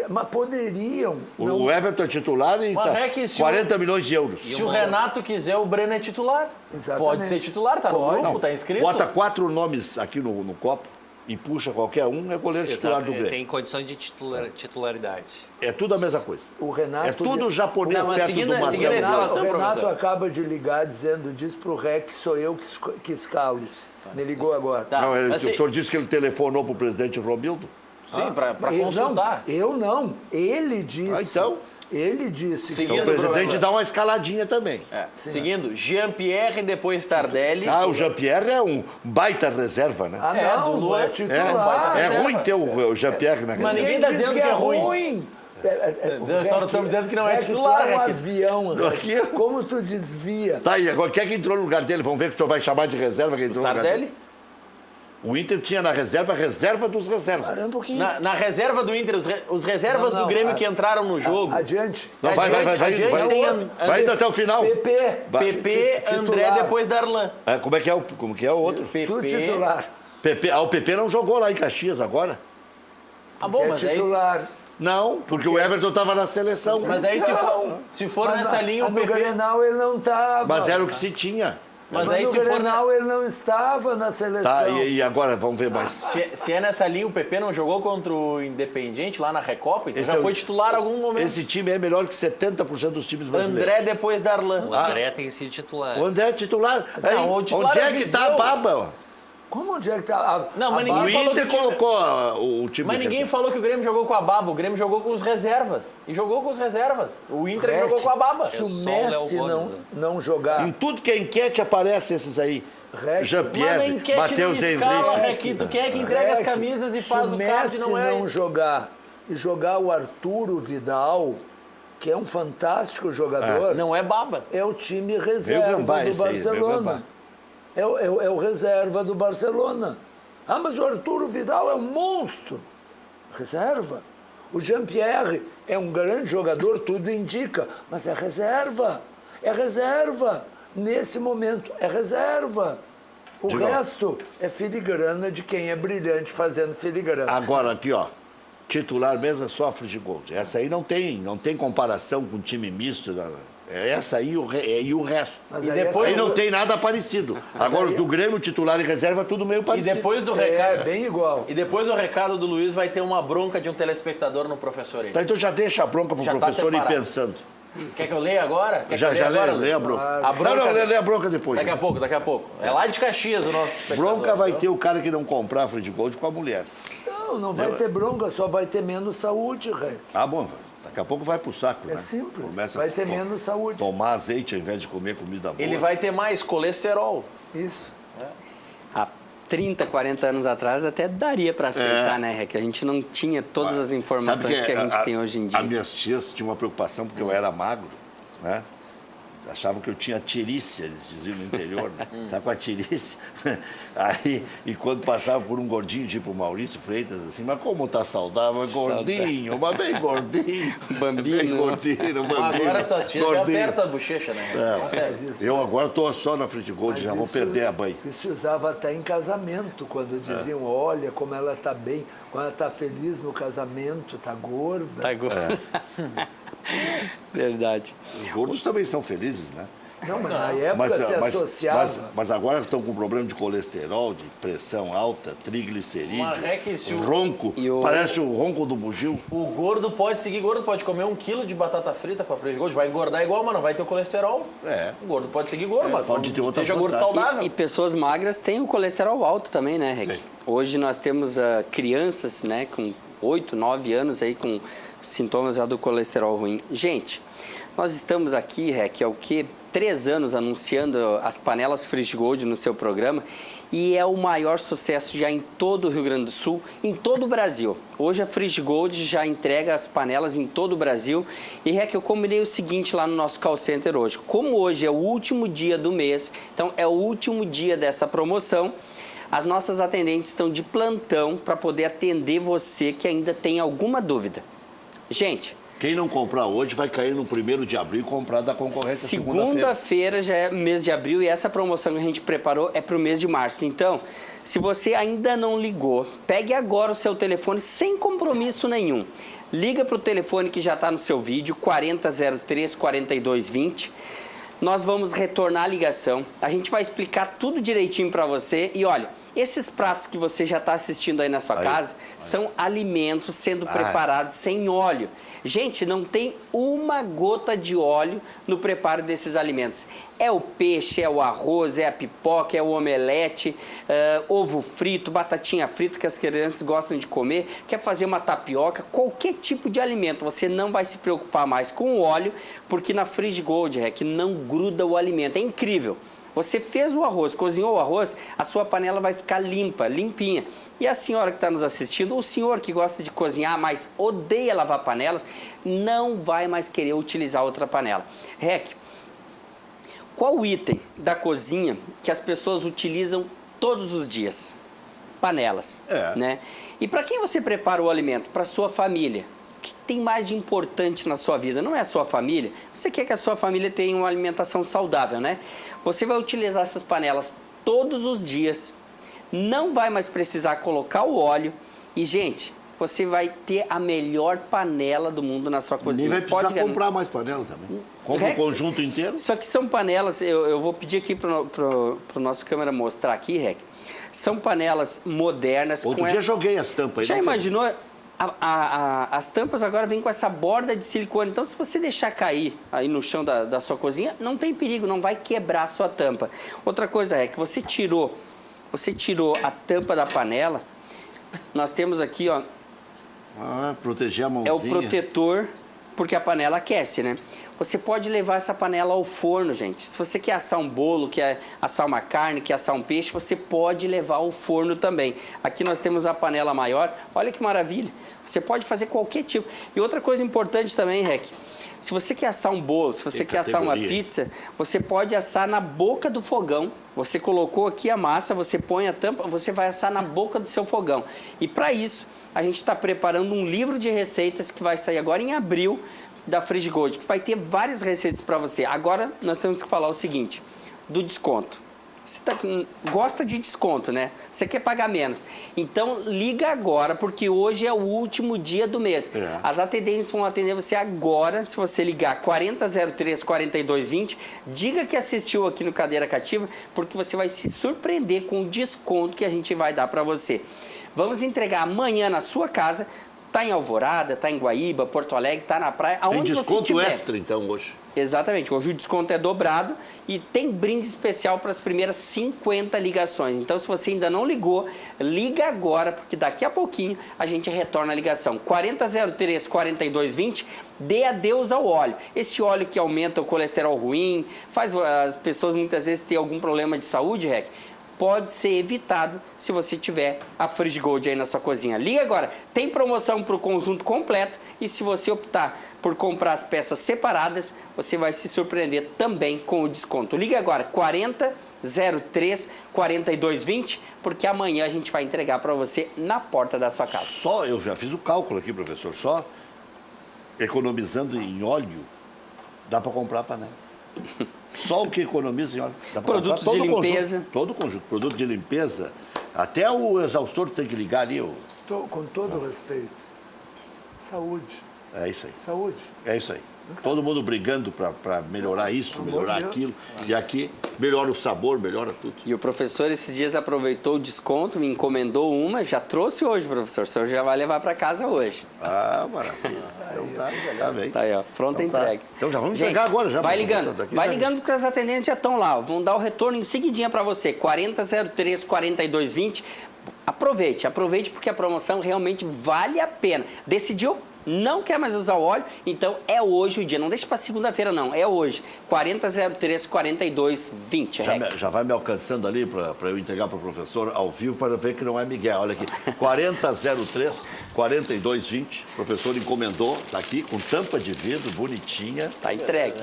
Mas poderiam. O Everton é titular e Mas tá é que se 40 milhões de euros. Se o Renato quiser, o Breno é titular. Exatamente. Pode ser titular, tá no Pode. grupo, tá inscrito. Bota 4 nomes aqui no copo e puxa qualquer um, é goleiro titular Exato, do Grêmio. tem condições de titularidade. É tudo a mesma coisa. O Renato É tudo japonês Não, mas perto seguindo- do seguindo a Marcelo. escalação, O Renato professor. acaba de ligar dizendo, diz pro Rec que sou eu que escalo. Me ligou agora. Tá, Não, mas o senhor disse que ele telefonou para o presidente Romildo? Sim, pra Eu consultar. Não, eu não. Ele disse. Ah, então? Ele disse. Então Seguindo o o presidente programa. dá uma escaladinha também. Seguindo, Jean-Pierre, depois Tardelli. Ah, o Jean-Pierre é um baita reserva, né? Ah, É, não, do Luan. é titular. É ruim ter o Jean-Pierre na Mas reserva. ninguém tá diz dizendo que é ruim. Só não estamos dizendo que não é Rec, titular, tu é um Rec. avião, Rec. Aqui. Como tu desvia. Tá aí, agora quem é que entrou no lugar dele? Vamos ver que o senhor vai chamar de reserva quem entrou no lugar Tardelli? dele. O Inter tinha na reserva a reserva dos reservas. Parando um pouquinho. Na reserva do Inter, os reservas Não, do Grêmio a- que entraram no jogo. Adiante. Não, vai Adiante vai tem vai indo até o final. PP. Vai. PP, Titular. André, depois Darlan. Como é que é o outro? Tu titular. O PP não jogou lá em Caxias agora? Ah, Que bom, é mas aí, titular. Não, porque o Everton estava na seleção. mas aí se for Mas nessa linha, o no PP... Grenal ele não estava. Mas era o que se tinha. Mas Mas aí no se for Grenal ele não estava na seleção. Tá, e agora vamos ver mais. Se é nessa linha, o PP não jogou contra o Independiente lá na Recopa, então Esse já é o- foi titular em algum momento. Esse time é melhor que 70% dos times brasileiros. André, depois Darlan. O André tem sido titular. O André é titular. Não, Aí, o titular onde é é que tá a Viseu. baba? Ó? Como onde é que tá? Não, mas O ninguém falou Inter que o time- colocou o time Mas de ninguém reserva. falou que o Grêmio jogou com a baba, o Grêmio jogou com os reservas. E jogou com os reservas. O Inter Rec, jogou com a baba. Se o só o Léo Messi Gomes, né? não jogar. Em tudo que é enquete aparece esses aí. Rec. Mas na Jean-Pierre, enquete Matheus não escala, Henrique. Requito. Quem é que entrega as Rec, camisas e se faz o o card Messi não é... não jogar e jogar o Arturo Vidal, que é um fantástico jogador, Não é baba. é o time Veio reserva gambar do esse aí, veio Barcelona. gambar. É o reserva do Barcelona. Ah, mas o Arturo Vidal é um monstro. Reserva. O Jean-Pierre é um grande jogador, tudo indica, mas é reserva. É reserva. Nesse momento, é reserva. O Diga. resto é filigrana de quem é brilhante fazendo filigrana. Agora aqui, ó. Titular mesmo é sofre de gols. Essa aí não tem comparação com time misto. É essa aí e o resto. Mas E aí depois- Aí não tem nada parecido. Agora, aí- os do Grêmio, titular e reserva, tudo meio E parecido. depois do é recado... bem igual. E depois do recado do Luiz vai ter uma bronca de um telespectador no professor aí. Tá, então já deixa a bronca pro Já tá professor ir separado. pensando. Quer que eu leia agora? Quer Já que eu leia agora, lê a Luiz? bronca. A bronca- Não, lê a bronca depois. Daqui a pouco. É lá de Caxias o nosso espectador. Bronca vai viu? ter o cara que não comprar a frente de gol com a mulher. Não vai ter bronca, só vai ter menos saúde, Rei. Ah, bom, daqui a pouco vai pro saco, É né? simples, Começa vai a ter menos saúde. tomar azeite ao invés de comer comida boa. Ele vai ter mais colesterol. Isso. Há 30, 40 anos atrás até daria para aceitar, É. né, Rec? A gente não tinha todas as informações Sabe que a gente tem hoje em dia. As minhas tias tinham uma preocupação porque eu era magro, né? achavam que eu tinha tirícia, eles diziam no interior, né? Tá com a tirícia. Aí, e quando passava por um gordinho, tipo o Maurício Freitas, assim, mas como tá saudável? Mas gordinho, mas bem gordinho. Bambino. Bem gordinho, bambino. Agora tu assiste, já gordinho. aperta a bochecha, né? Eu agora estou só na Frente Gold, já vou perder a banha. Isso usava até em casamento, quando diziam, olha como ela está bem, quando ela está feliz no casamento, está gorda. Tá gordo. Verdade. Os gordos também são felizes, né? Não, mas na época se associava. Mas agora estão com problema de colesterol, de pressão alta, triglicerídeo, Mas é que se o- ronco, parece o ronco do bugio. O gordo pode seguir gordo, pode comer 1 quilo de batata frita com a Frente Gold, vai engordar igual, mas não vai ter o colesterol. É. O gordo pode seguir gordo, mas pode ter outra seja gordo vantagem. saudável. E pessoas magras têm o colesterol alto também, né, Reg? Sim. Hoje nós temos crianças, né, com 8, 9 anos aí com sintomas já do colesterol ruim. Gente, nós estamos aqui, Reg, há o quê? 3 anos anunciando as panelas Free Gold no seu programa e é o maior sucesso já em todo o Rio Grande do Sul, em todo o Brasil. Hoje a Free Gold já entrega as panelas em todo o Brasil e Rec, eu combinei o seguinte lá no nosso call center hoje. Como hoje é o último dia do mês, então é o último dia dessa promoção, as nossas atendentes estão de plantão para poder atender você que ainda tem alguma dúvida. Gente, Quem não comprar hoje vai cair no 1º de abril e comprar da concorrência segunda-feira. segunda-feira já é mês de abril e essa promoção que a gente preparou é para o mês de março. Então, se você ainda não ligou, pegue agora o seu telefone sem compromisso nenhum. Liga para o telefone que já está no seu vídeo, 4003-4220. Nós vamos retornar a ligação. A gente vai explicar tudo direitinho para você. E olha, esses pratos que você já está assistindo aí na sua casa são alimentos sendo preparados sem óleo. Gente, não tem uma gota de óleo no preparo desses alimentos. É o peixe, é o arroz, é a pipoca, é o omelete, ovo frito, batatinha frita que as crianças gostam de comer, quer fazer uma tapioca, qualquer tipo de alimento. Você não vai se preocupar mais com o óleo, porque na Free Gold, que não gruda o alimento. É incrível. Você fez o arroz, cozinhou o arroz, a sua panela vai ficar limpa, limpinha. E a senhora que está nos assistindo, ou o senhor que gosta de cozinhar, mas odeia lavar panelas, não vai mais querer utilizar outra panela. Rec, qual o item da cozinha que as pessoas utilizam todos os dias? Panelas. Né? E para quem você prepara o alimento? Para sua família. O que tem mais de importante na sua vida? Não é a sua família? Você quer que a sua família tenha uma alimentação saudável, né? Você vai utilizar essas panelas todos os dias, não vai mais precisar colocar o óleo e, gente, você vai ter a melhor panela do mundo na sua cozinha. Nem vai precisar comprar mais panela também. Compra o conjunto inteiro. Só que são panelas, eu vou pedir aqui para o nosso câmera mostrar aqui, Rec. São panelas modernas. Outro dia joguei as tampas aí. Já imaginou? As tampas agora vêm com essa borda de silicone. Então, se você deixar cair aí no chão da sua cozinha, não tem perigo, não vai quebrar a sua tampa. Outra coisa é que você tirou a tampa da panela. Nós temos aqui, ó. Proteger a mãozinha. É o protetor, porque a panela aquece, né? Você pode levar essa panela ao forno, gente. Se você quer assar um bolo, quer assar uma carne, quer assar um peixe, você pode levar ao forno também. Aqui nós temos a panela maior. Olha que maravilha. Você pode fazer qualquer tipo. E outra coisa importante também, Rec. Se você quer assar um bolo, se você quer assar uma pizza, você pode assar na boca do fogão. Você colocou aqui a massa, você põe a tampa, você vai assar na boca do seu fogão. E para isso, a gente está preparando um livro de receitas que vai sair agora em abril, da Free Gold, que vai ter várias receitas para você. Agora, nós temos que falar o seguinte, do desconto. Você gosta de desconto, né? Você quer pagar menos. Então, liga agora, porque hoje é o último dia do mês. As atendentes vão atender você agora, se você ligar 4003-4220, diga que assistiu aqui no Cadeira Cativa, porque você vai se surpreender com o desconto que a gente vai dar para você. Vamos entregar amanhã na sua casa. Está em Alvorada, está em Guaíba, Porto Alegre, está na praia, aonde você tiver. Tem desconto extra, então, hoje. Exatamente. Hoje o desconto é dobrado e tem brinde especial para as primeiras 50 ligações. Então, se você ainda não ligou, liga agora, porque daqui a pouquinho a gente retorna a ligação. 4003-4220, dê adeus ao óleo. Esse óleo que aumenta o colesterol ruim, faz as pessoas muitas vezes ter algum problema de saúde, Rec. pode ser evitado se você tiver a Friggold aí na sua cozinha. Liga agora, tem promoção para o conjunto completo e se você optar por comprar as peças separadas, você vai se surpreender também com o desconto. Liga agora, 40 03 4220, porque amanhã a gente vai entregar para você na porta da sua casa. Só, eu já fiz o cálculo aqui, professor, só economizando em óleo, dá para comprar a panela. Só o que economiza em óleo. Dá pra Produtos comprar de todo o limpeza. Conjunto, todo o conjunto, produto de limpeza, até o exaustor tem que ligar ali. Com todo respeito. Saúde. É isso aí. Saúde. É isso aí. Todo mundo brigando para melhorar isso, Pelo amor melhorar de aquilo. Deus. E aqui melhora o sabor, melhora tudo. E o professor esses dias aproveitou o desconto, me encomendou uma, já trouxe hoje, professor. O senhor já vai levar para casa hoje. Ah, maravilha. Então tá bem. Tá aí, ó, pronta a Então tá. entrega. Então já vamos Gente, entregar agora. Já, vai professor, ligando, daqui vai já- ligando porque as atendentes já estão lá. Ó, vão dar o retorno em seguidinha para você, 4003 4220. Aproveite porque a promoção realmente vale a pena. Decidiu? Não quer mais usar o óleo? Então é hoje o dia. Não deixe para segunda-feira, não. É hoje. 4003 4220. Já vai me alcançando ali para eu entregar para o professor ao vivo para ver que não é Miguel. Olha aqui, 4003 4220. O professor encomendou, está aqui com tampa de vidro, bonitinha. Tá entregue.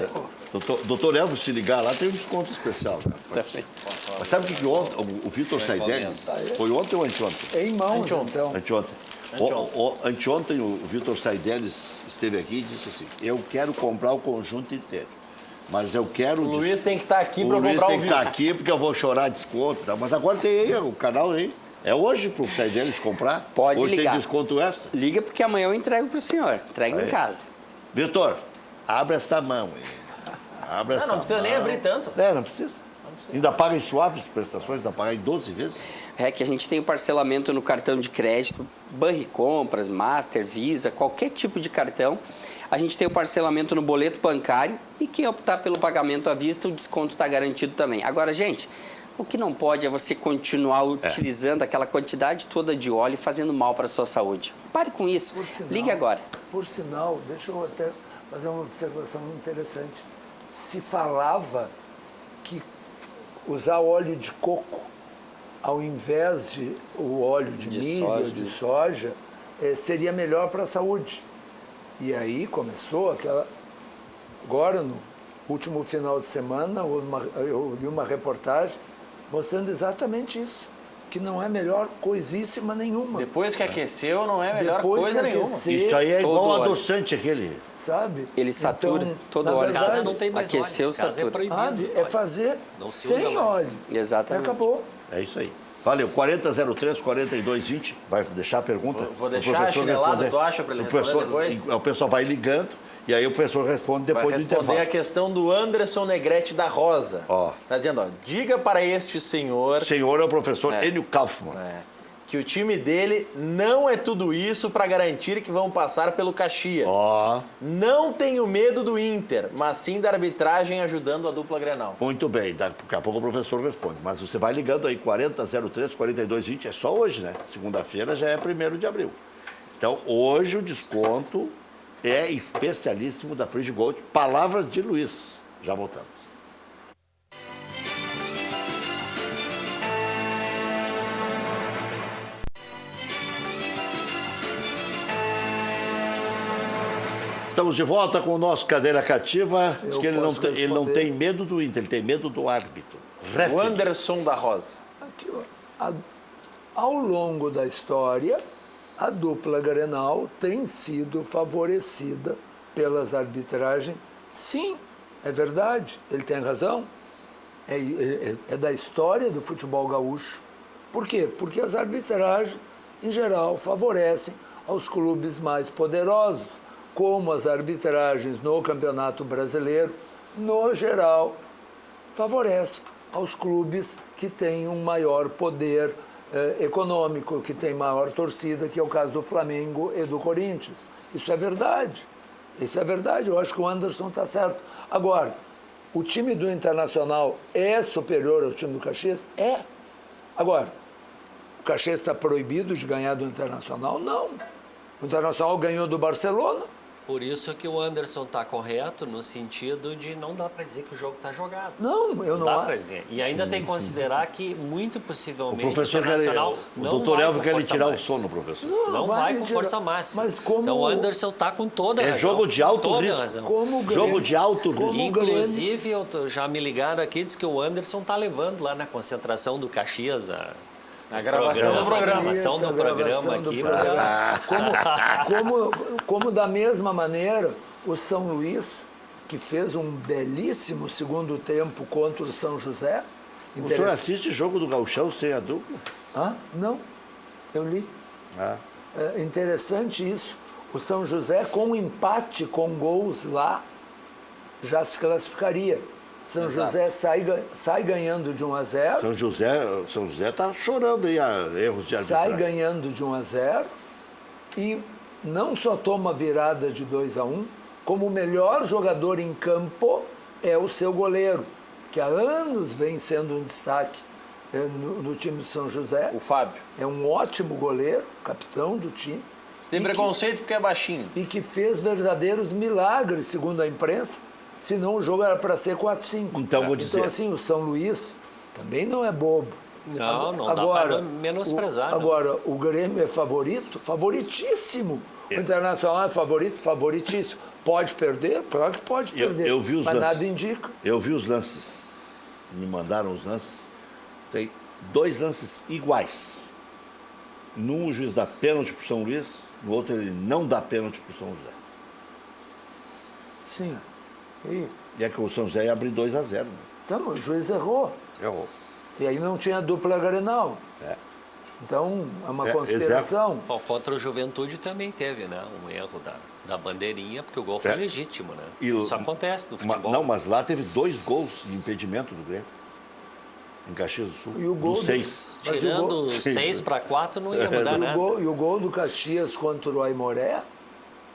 Doutor Elvio, se ligar lá, tem um desconto especial. Né? Mas sabe o que ontem, o Vitor Saidelis, foi ontem ou anteontem? Em mãos, então. Anteontem. Anteontem o Vitor Saidelis esteve aqui e disse assim, eu quero comprar o conjunto inteiro, mas eu quero... O Luiz tem que estar aqui para O Luiz comprar tem o que vinho. estar aqui porque eu vou chorar desconto. Tá? Mas agora tem aí o canal aí. É hoje para o Saidelis comprar? Pode hoje ligar. tem desconto extra. Liga porque amanhã eu entrego pro senhor. Entrega em Aí. casa. Vitor, abre essa mão aí. Abre essa Não precisa nem mão. abrir tanto. Não precisa. Ainda paga em suaves prestações, ainda paga em 12 vezes. É que a gente tem o parcelamento no cartão de crédito, Banricompras, Master, Visa, qualquer tipo de cartão. A gente tem o parcelamento no boleto bancário e quem optar pelo pagamento à vista, o desconto está garantido também. Agora, gente, o que não pode é você continuar utilizando aquela quantidade toda de óleo e fazendo mal para a sua saúde. Pare com isso. Por sinal, Ligue agora. Por sinal, deixa eu até fazer uma observação interessante. Se falava que usar óleo de coco ao invés de o óleo de milho soja, ou de soja seria melhor para a saúde. E aí começou aquela... Agora, no último final de semana, eu li uma reportagem mostrando exatamente isso, que não é melhor coisíssima nenhuma. Depois que aqueceu, não é melhor Depois coisa que nenhuma. aquecer, Isso aí é igual todo o óleo. adoçante aquele. sabe? Ele satura todo na o óleo. Em casa verdade, não tem mais aqueceu, óleo. Em casa é satura. proibido. sabe, é fazer Não se usa sem mais. óleo. E Exatamente. acabou. É isso aí. Valeu, 4003 4220. Vai deixar a pergunta? Vou O deixar professor chinelado, responder. tu acha, para ele O responder professor- depois? O pessoal vai ligando e aí o professor responde Vai depois do responder intervalo. a questão do Anderson Negrete da Rosa. Ó. Tá dizendo, ó, diga para este senhor O senhor é o professor Enio Kaufmann. que o time dele não é tudo isso para garantir que vão passar pelo Caxias. Ó, Não tenho medo do Inter, mas sim da arbitragem ajudando a dupla Grenal. muito bem. Daqui a pouco o professor responde. Mas você vai ligando aí, 4003 4220. É só hoje, né? Segunda-feira já é 1º de abril. Então, hoje o desconto é especialíssimo da Friggold. Palavras de Luiz. Já voltamos. Estamos de volta com o nosso Cadeira Cativa. Diz Eu que ele não, posso ele não responder. tem medo do Inter, ele tem medo do árbitro. O Referee. Anderson da Rosa. Aqui, ó. Ao longo da história, a dupla Grenal tem sido favorecida pelas arbitragens. Sim, é verdade, ele tem razão. É da história do futebol gaúcho. Por quê? Porque as arbitragens, em geral, favorecem aos clubes mais poderosos, como as arbitragens no Campeonato Brasileiro, no geral, favorecem aos clubes que têm um maior poder econômico, que têm maior torcida, que é o caso do Flamengo e do Corinthians. Isso é verdade. Isso é verdade. Eu acho que o Anderson está certo. Agora, o time do Internacional é superior ao time do Caxias? É. Agora, o Caxias está proibido de ganhar do Internacional? Não. O Internacional ganhou do Barcelona. Por isso que o Anderson está correto no sentido de não dá para dizer que o jogo está jogado. Não, eu não dá acho. para dizer. E ainda tem que considerar que muito O possivelmente professor Internacional o não doutor vai Elvio com quer lhe força tirar o máxima. sono, professor. Não vai vai me com tirar. força máxima. Mas como- Então o Anderson está com toda a É razão. jogo de alto toda a risco. razão. Como o Grêmio- Jogo de alto risco. como o Grêmio- Inclusive, já me ligaram aqui, diz que o Anderson está levando lá na concentração do Caxias A gravação do programa. A gravação Isso, do a programa gravação do aqui. programa. Como da mesma maneira, o São Luís, que fez um belíssimo segundo tempo contra o São José. O senhor assiste jogo do Gauchão sem a dupla? Ah, não, eu li. Ah. É interessante isso. O São José, com empate com gols lá, já se classificaria. São José sai ganhando de 1-0. São José está chorando aí a erros de Sai arbitragem. ganhando de 1-0 e não só toma virada de 2-1, como o melhor jogador em campo é o seu goleiro, que há anos vem sendo um destaque no time do São José. O Fábio. É um ótimo goleiro, capitão do time. Você tem e preconceito porque é baixinho. e que fez verdadeiros milagres, segundo a imprensa, senão o jogo era para ser 4-5. Então, vou dizer. Então, assim, o São Luís também não é bobo. Não dá para menosprezar. não. Agora, o Grêmio é favorito? Favoritíssimo. O Internacional é favorito? Favoritíssimo. Pode perder? Claro que pode perder. Eu vi os mas lances. nada indica. Eu vi os lances. Me mandaram os lances. Tem 2 lances iguais. Num o juiz dá pênalti pro São Luís, no outro ele não dá pênalti pro São José. Sim. E, E é que o São José ia abrir 2-0. Né? então, o juiz errou. Errou. E aí não tinha dupla Grenal. É. Então, é uma É, conspiração. Bom, contra o Juventude também teve, né? Um erro da bandeirinha, porque o gol foi É. legítimo, né? E o- Isso acontece no futebol. Não, mas lá teve 2 gols de impedimento do Grêmio. Em Caxias do Sul. E o gol Dos do- 6. Mas o Tirando gol- 6-4 não ia mudar E nada. o gol do Caxias contra o Aimoré,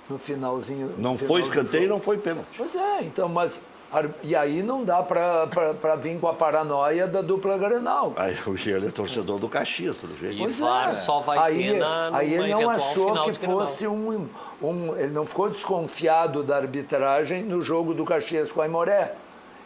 no finalzinho. no Não final foi do escanteio e jogo. não foi pênalti. Pois é, então, mas. E aí não dá para vir com a paranoia da dupla Grenal. Aí o Gelo é torcedor do Caxias, pelo jeito. E Pois VAR é. só vai aí, ter aí ele não eventual achou final que de Grenal. fosse ele não ficou desconfiado da arbitragem no jogo do Caxias com a Aimoré.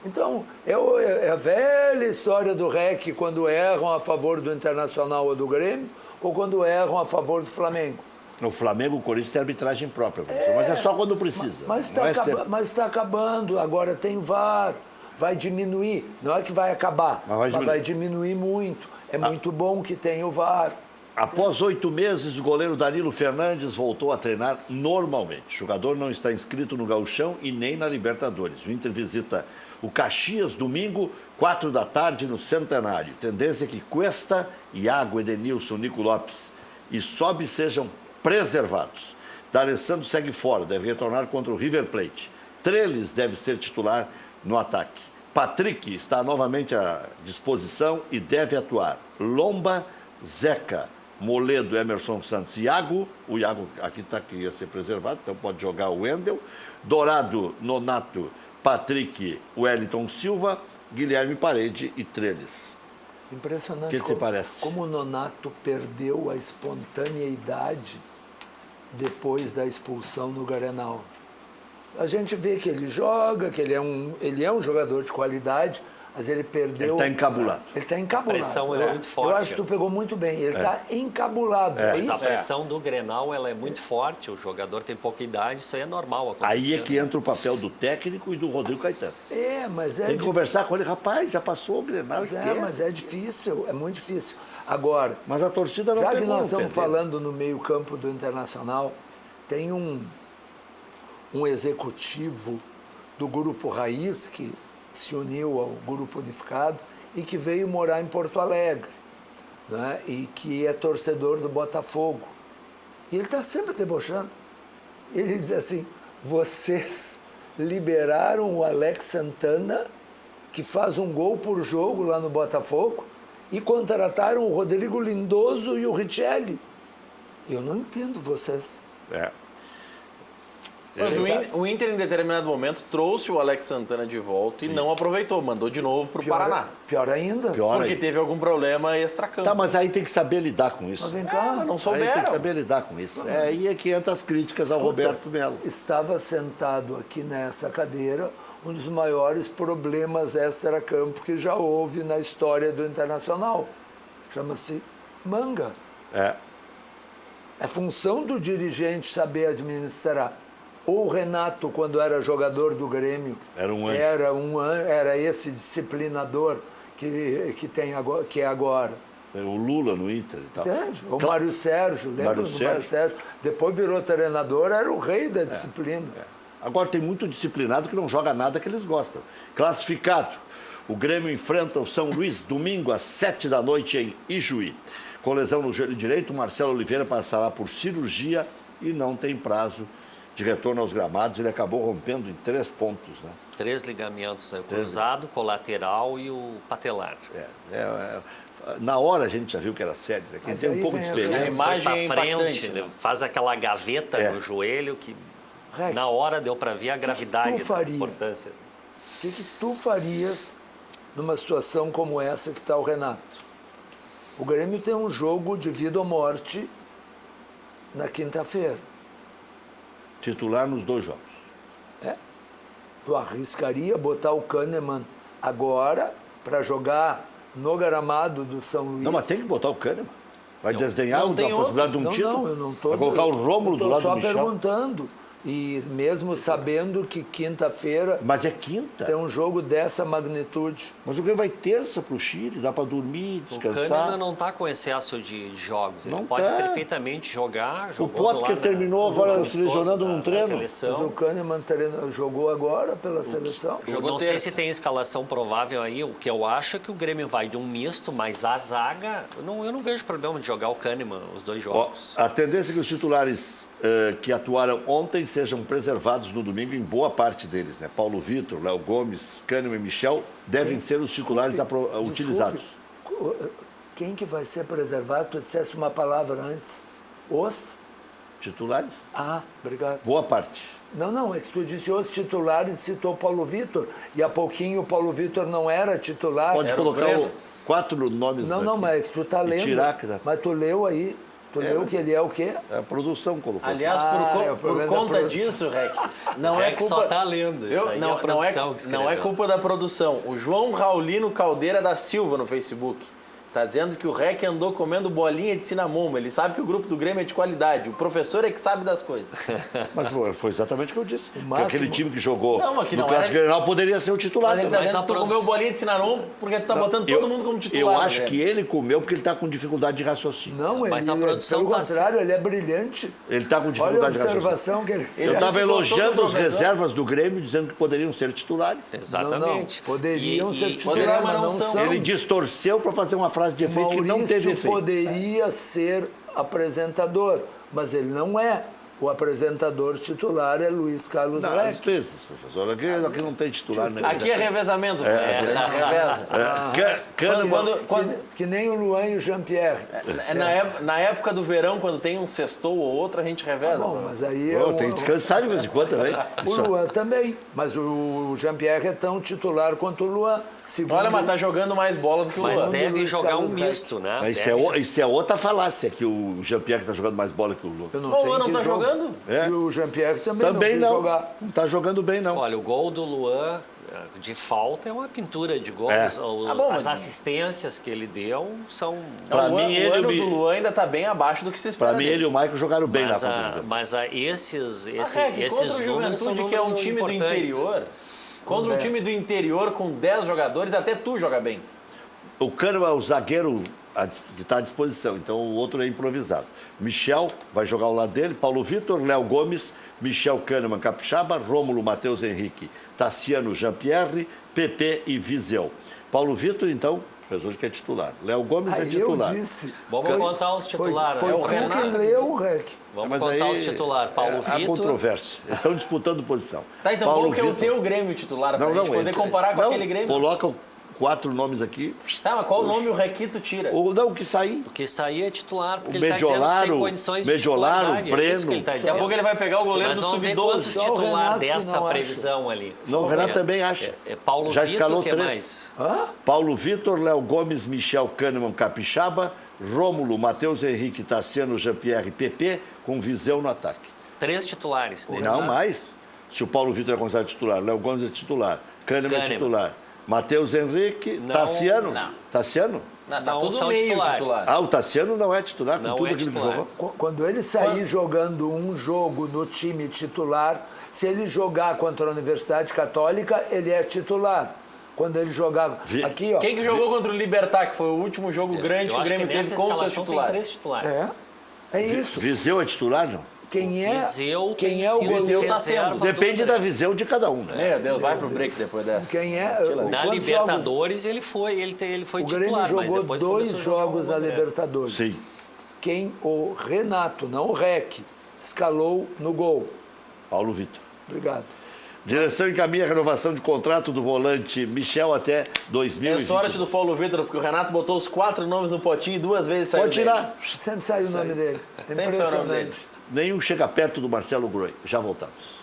Então, é a velha história do REC quando erram a favor do Internacional ou do Grêmio, ou quando erram a favor do Flamengo. No Flamengo, o Corinthians tem arbitragem própria, professor, mas é só quando precisa. Mas Não é está sempre. acabando, agora tem VAR, vai diminuir. Não é que vai acabar, Mas vai vai diminuir muito. É muito bom que tenha o VAR. Após 8 meses, o goleiro Danilo Fernandes voltou a treinar normalmente. O jogador não está inscrito no Gauchão e nem na Libertadores. O Inter visita o Caxias domingo, 4 da tarde, no Centenário. Tendência é que Cuesta, Iago, Edenilson, Nico Lopes e Sobe sejam preservados. D'Alessandro segue fora, deve retornar contra o River Plate. Trellis deve ser titular no ataque. Patrick está novamente à disposição e deve atuar. Lomba, Zeca, Moledo, Emerson Santos, Iago. O Iago aqui está que ia ser preservado, então pode jogar o Wendel. Dourado, Nonato, Patrick, Wellington Silva, Guilherme Parede e Trellis. Impressionante. Que te parece? Como o Nonato perdeu a espontaneidade depois da expulsão no Grenal. A gente vê que ele joga, que ele é um jogador de qualidade, mas ele perdeu... Ele está encabulado. Ele está encabulado. A pressão é muito forte. Eu acho que tu pegou muito bem. Ele está encabulado. É Mas isso? a pressão do Grenal ela é muito forte, o jogador tem pouca idade, isso aí é normal acontecer. Aí é que entra o papel do técnico e do Rodrigo Caetano. Mas é Tem que difícil. conversar com ele, rapaz, já passou o Grenal, esquece. Mas é difícil, é muito difícil. Agora, Mas a torcida não já que pegou nós no estamos pé dele. falando no meio-campo do Internacional, tem um executivo do Grupo Raiz que se uniu ao Grupo Unificado e que veio morar em Porto Alegre, né? E que é torcedor do Botafogo. E ele está sempre debochando. Ele diz assim, vocês liberaram o Alex Santana, que faz um gol por jogo lá no Botafogo, e contrataram o Rodrigo Lindoso e o Richelli. Eu não entendo vocês. É. Mas o Inter, em determinado momento, trouxe o Alex Santana de volta e não aproveitou. Mandou de novo para o Paraná. Pior ainda. Porque teve algum problema extracampo. Tá, mas aí tem que saber lidar com isso. Mas vem cá. Não Aí souberam. tem que saber lidar com isso. É aí é que entra as críticas ao Escuta, Roberto Melo. Estava sentado aqui nessa cadeira um dos maiores problemas extracampo que já houve na história do Internacional. Chama-se manga. É. É função do dirigente saber administrar. Ou o Renato, quando era jogador do Grêmio, Era um anjo. era esse disciplinador que tem agora, que é agora. O Lula no Inter e tal. Entende? O Mário Sérgio, lembra Mário do Mário Sérgio? Depois virou treinador, era o rei da disciplina. Agora tem muito disciplinado que não joga nada que eles gostam. Classificado. O Grêmio enfrenta o São Luís domingo às 7h em Ijuí. Com lesão no joelho direito, o Marcelo Oliveira passará por cirurgia e não tem prazo de retorno aos gramados. Ele acabou rompendo em 3 pontos, né? 3 ligamentos, o cruzado, colateral e o patelar. Na hora a gente já viu que era sério, né? Quem Mas tem um aí pouco de vem a experiência. A imagem Foi é pra impactante. frente, né? Faz aquela gaveta no joelho que Rec, na hora deu para ver a gravidade da faria? importância. O que tu farias numa situação como essa que está o Renato? O Grêmio tem um jogo de vida ou morte na quinta-feira. Titular nos 2 jogos. Tu arriscaria botar o Kahneman agora para jogar no gramado do São Luís? Não, mas tem que botar o Kahneman. Vai desdenhar não a tem possibilidade de um Não, título? não, eu não estou... Vai colocar o Rômulo do lado do Michel? só perguntando. E mesmo sabendo que quinta-feira Mas é quinta. tem um jogo dessa magnitude. Mas o Grêmio vai terça para o Chile, dá para dormir, O Kahneman descansar. não está com excesso de jogos. Ele Não pode tá. perfeitamente jogar. O jogou do Potker lado terminou do agora se amistoso lesionando da- num da treino. Mas o seleção. Kahneman jogou agora pela seleção. Eu Jogou não sei terça. se tem escalação provável aí. O que eu acho é que o Grêmio vai de um misto, mas a zaga... Eu não vejo problema de jogar o Kahneman os 2 Ó, jogos. a tendência é que os titulares que atuaram ontem sejam preservados no domingo em boa parte deles, né? Paulo Vitor, Léo Gomes, Kahneman e Michel devem ser os titulares utilizados. Quem que vai ser preservado? Tu dissesse uma palavra antes. Os? Titulares? Ah, obrigado. Boa parte. Não, é que tu disse os titulares e citou Paulo Vitor. E há pouquinho o Paulo Vitor não era titular. Pode Era o colocar Breno. 4 nomes Não, aqui. mas é que tu tá E lendo. tirar, que dá. Mas tu leu aí. Tu leu que ele é o quê? A produção colocou. Aliás, é o por problema da conta produção. disso, Rec, não O é Rec culpa... só tá lendo, isso aí é a produção que não é escreveu. culpa da produção. O João Raulino Caldeira da Silva no Facebook tá dizendo que o Rec andou comendo bolinha de cinnamon. Ele sabe que o grupo do Grêmio é de qualidade. O professor é que sabe das coisas. Mas foi exatamente o que eu disse. Que máximo- aquele time que jogou Não, mas que no não Clássico era- Grenal poderia ser o titular Mas ele também. tá dizendo que tu comeu bolinha de cinnamon porque tu tá botando todo mundo como titular. Eu né, acho que Grêmio? ele comeu porque ele está com dificuldade de raciocínio. Não, Mas a ele, produção pelo tá contrário, ele é brilhante. Ele está com Olha a dificuldade de raciocínio. observação que ele fez. Eu estava Ele gostou elogiando do os professor. reservas do Grêmio, dizendo que poderiam ser titulares. Exatamente. Não, poderiam ser titulares, poderiam, mas não são. Ele distorceu para fazer uma frase de efeito que não teve Maurício efeito. poderia ser apresentador, mas ele não é. O apresentador titular é Luiz Carlos Não, às Reck. vezes, professor. Aqui não tem titular, né? Aqui é revezamento. Reveza. Quando- Que nem o Luan e o Jean-Pierre. Na época do verão, quando tem um sextou ou outro, a gente reveza. Bom, mas aí Pô, tem que descansar de vez em quando também. o Luan também. Mas o Jean-Pierre é tão titular quanto o Luan. Segundo Olha, mas tá jogando mais bola do que o Mas Luan. deve Luiz jogar Carlos um misto, né? Mas Deve isso é outra falácia, que o Jean-Pierre está jogando mais bola que o Lula. Eu não O sei Luan em não que tá jogo. jogando? É. E o Jean-Pierre também, Também não não. quis jogar. Não está jogando bem, não. Olha, o gol do Luan de falta é uma pintura de gols. É. Bom, As mas- assistências que ele deu são... Pra o mim, ele ano me- do Luan ainda tá bem abaixo do que se espera Para mim, dele. ele e o Michael jogaram bem Mas, na partida. esses Rec, esses contra o números são Juventude, que é um números time do importantes. interior, contra um 10. time do interior com 10 jogadores, até tu joga bem. O Kahneman é o zagueiro que está à disposição, então o outro é improvisado. Michel vai jogar ao lado dele, Paulo Vitor, Léo Gomes, Michel Kahneman, Capixaba, Rômulo, Matheus Henrique, Tassiano, Jean-Pierre, PP e Viseu. Paulo Vitor, então, professor que é titular. Léo Gomes é Aí eu titular. disse. Vamos contar os titulares. Foi né? tu Renato. quem leu, Rec. Vamos Mas contar aí os titulares. Paulo há Vitor. controvérsia. Eles estão disputando posição. Tá, então Paulo qual que é o Vitor- teu Grêmio titular, pra Não, gente não, poder ele- comparar com não, aquele Grêmio? Coloca 4 nomes aqui. Tá, mas qual nome o Requito tira? Ou não, o que sair. Porque isso aí é titular, porque O ele está dizendo que Medjolaro, tem condições de Medjolaro, titularidade. É isso que ele está Breno. Daqui a pouco dizendo. ele vai pegar o goleiro Mas do vamos ver Sub-12. quantos Só o titular Renato que dessa não acha. previsão ali. Não, o Renato também acha. É Paulo Já Vitor, escalou que 3. mais? Hã? Paulo Vitor, Léo Gomes, Michel Kahneman, Capixaba, Rômulo, Matheus Henrique, Tassiano, Jean-Pierre, PP, com Viseu no ataque. 3 titulares. nesse Não time. mais. Se o Paulo Vitor é considerado titular, Léo Gomes é titular, Kahneman é Kahneman. titular, Matheus Henrique, Não, Tassiano. não. Tassiano? Não, tá Não tudo são meio titulares. titular. Ah, o Tassiano não é titular com Não tudo é aquilo que titular. jogou? Quando ele sair jogando um jogo no time titular, se ele jogar contra a Universidade Católica, ele é titular. Quando ele jogar... Aqui, ó. Quem que jogou contra o Libertad, que foi o último jogo grande que Eu o acho Grêmio que teve nessa com seus escalação tem titulares? 3 titulares. É isso. Viseu é titular, não? Quem é, Viseu quem tem é o sido goleiro? tá sendo. reserva do Depende da André. visão de cada um, né? Meu Deus, vai pro break depois dessa. Quem é? Na quantos Libertadores ele foi O titular, Grêmio mas jogou depois 2 começou a jogar jogos o a André. Libertadores. Sim. Quem o Renato, não o Rec, escalou no gol. Paulo Vitor. Obrigado. Direção encaminha a renovação de contrato do volante Michel até É 2020. sorte do Paulo Vitor, porque o Renato botou os 4 nomes no potinho e 2 vezes saiu Pode dele. tirar. Sempre sai o nome dele. Sempre sai o nome dele. Impressionante. Nenhum chega perto do Marcelo Groi. Já voltamos.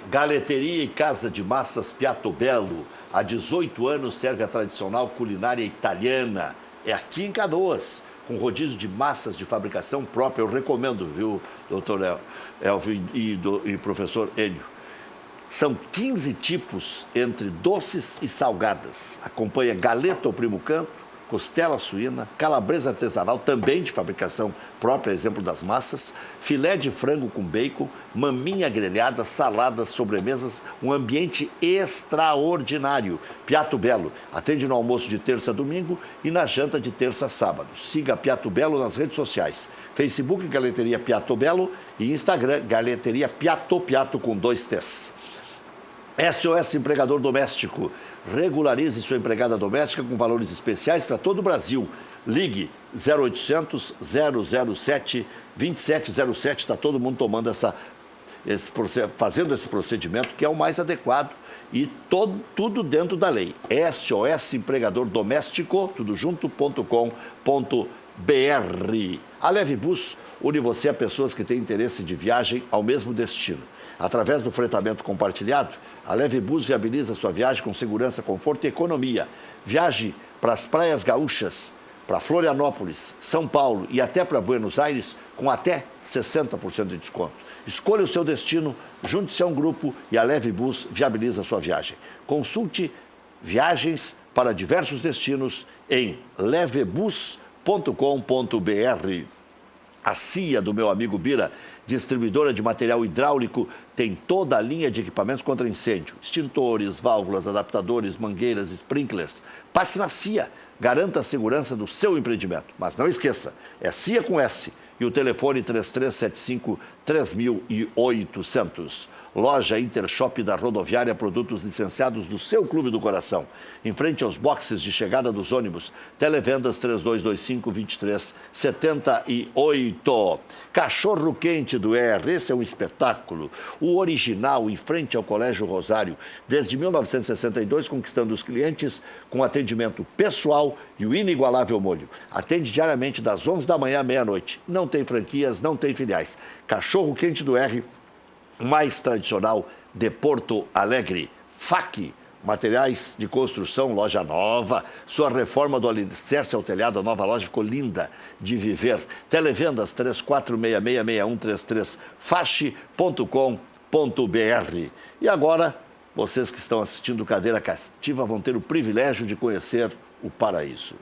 Galeteria e Casa de Massas Piatto Bello. Há 18 anos serve a tradicional culinária italiana. É aqui em Canoas, com rodízio de massas de fabricação própria. Eu recomendo, viu, doutor Elvio e professor Enio. São 15 tipos entre doces e salgadas. Acompanha galeta ao primo canto, costela suína, calabresa artesanal, também de fabricação própria, exemplo das massas, filé de frango com bacon, maminha grelhada, saladas, sobremesas, um ambiente extraordinário. Piatto Bello atende no almoço de terça a domingo e na janta de terça a sábado. Siga Piatto Bello nas redes sociais, Facebook Galeteria Piatto Bello e Instagram Galeteria Piatto com 2 T's. SOS Empregador Doméstico. Regularize sua empregada doméstica com valores especiais para todo o Brasil. Ligue 0800 007 2707. Está todo mundo tomando fazendo esse procedimento que é o mais adequado e tudo dentro da lei. SOS Empregador Doméstico, tudo junto.com.br. A Leve Bus une você a pessoas que têm interesse de viagem ao mesmo destino. Através do fretamento compartilhado, a Leve Bus viabiliza sua viagem com segurança, conforto e economia. Viaje para as praias gaúchas, para Florianópolis, São Paulo e até para Buenos Aires com até 60% de desconto. Escolha o seu destino, junte-se a um grupo e a Leve Bus viabiliza sua viagem. Consulte viagens para diversos destinos em levebus.com.br. A CIA do meu amigo Bira, distribuidora de material hidráulico, tem toda a linha de equipamentos contra incêndio. Extintores, válvulas, adaptadores, mangueiras, sprinklers. Passe na CIA, garanta a segurança do seu empreendimento. Mas não esqueça, é CIA com S e o telefone 3375-3800. Loja Intershop da Rodoviária, produtos licenciados do seu clube do coração. Em frente aos boxes de chegada dos ônibus, televendas 3225-2378. Cachorro Quente do esse é um espetáculo. O original, em frente ao Colégio Rosário, desde 1962, conquistando os clientes com atendimento pessoal e o inigualável molho. Atende diariamente das 11 da manhã à meia-noite. Não tem franquias, não tem filiais. Cachorro Quente do mais tradicional de Porto Alegre. FAC, materiais de construção, loja nova. Sua reforma do alicerce ao telhado, a nova loja ficou linda de viver. Televendas 34666133, fache.com.br. E agora, vocês que estão assistindo Cadeira Cativa vão ter o privilégio de conhecer o paraíso.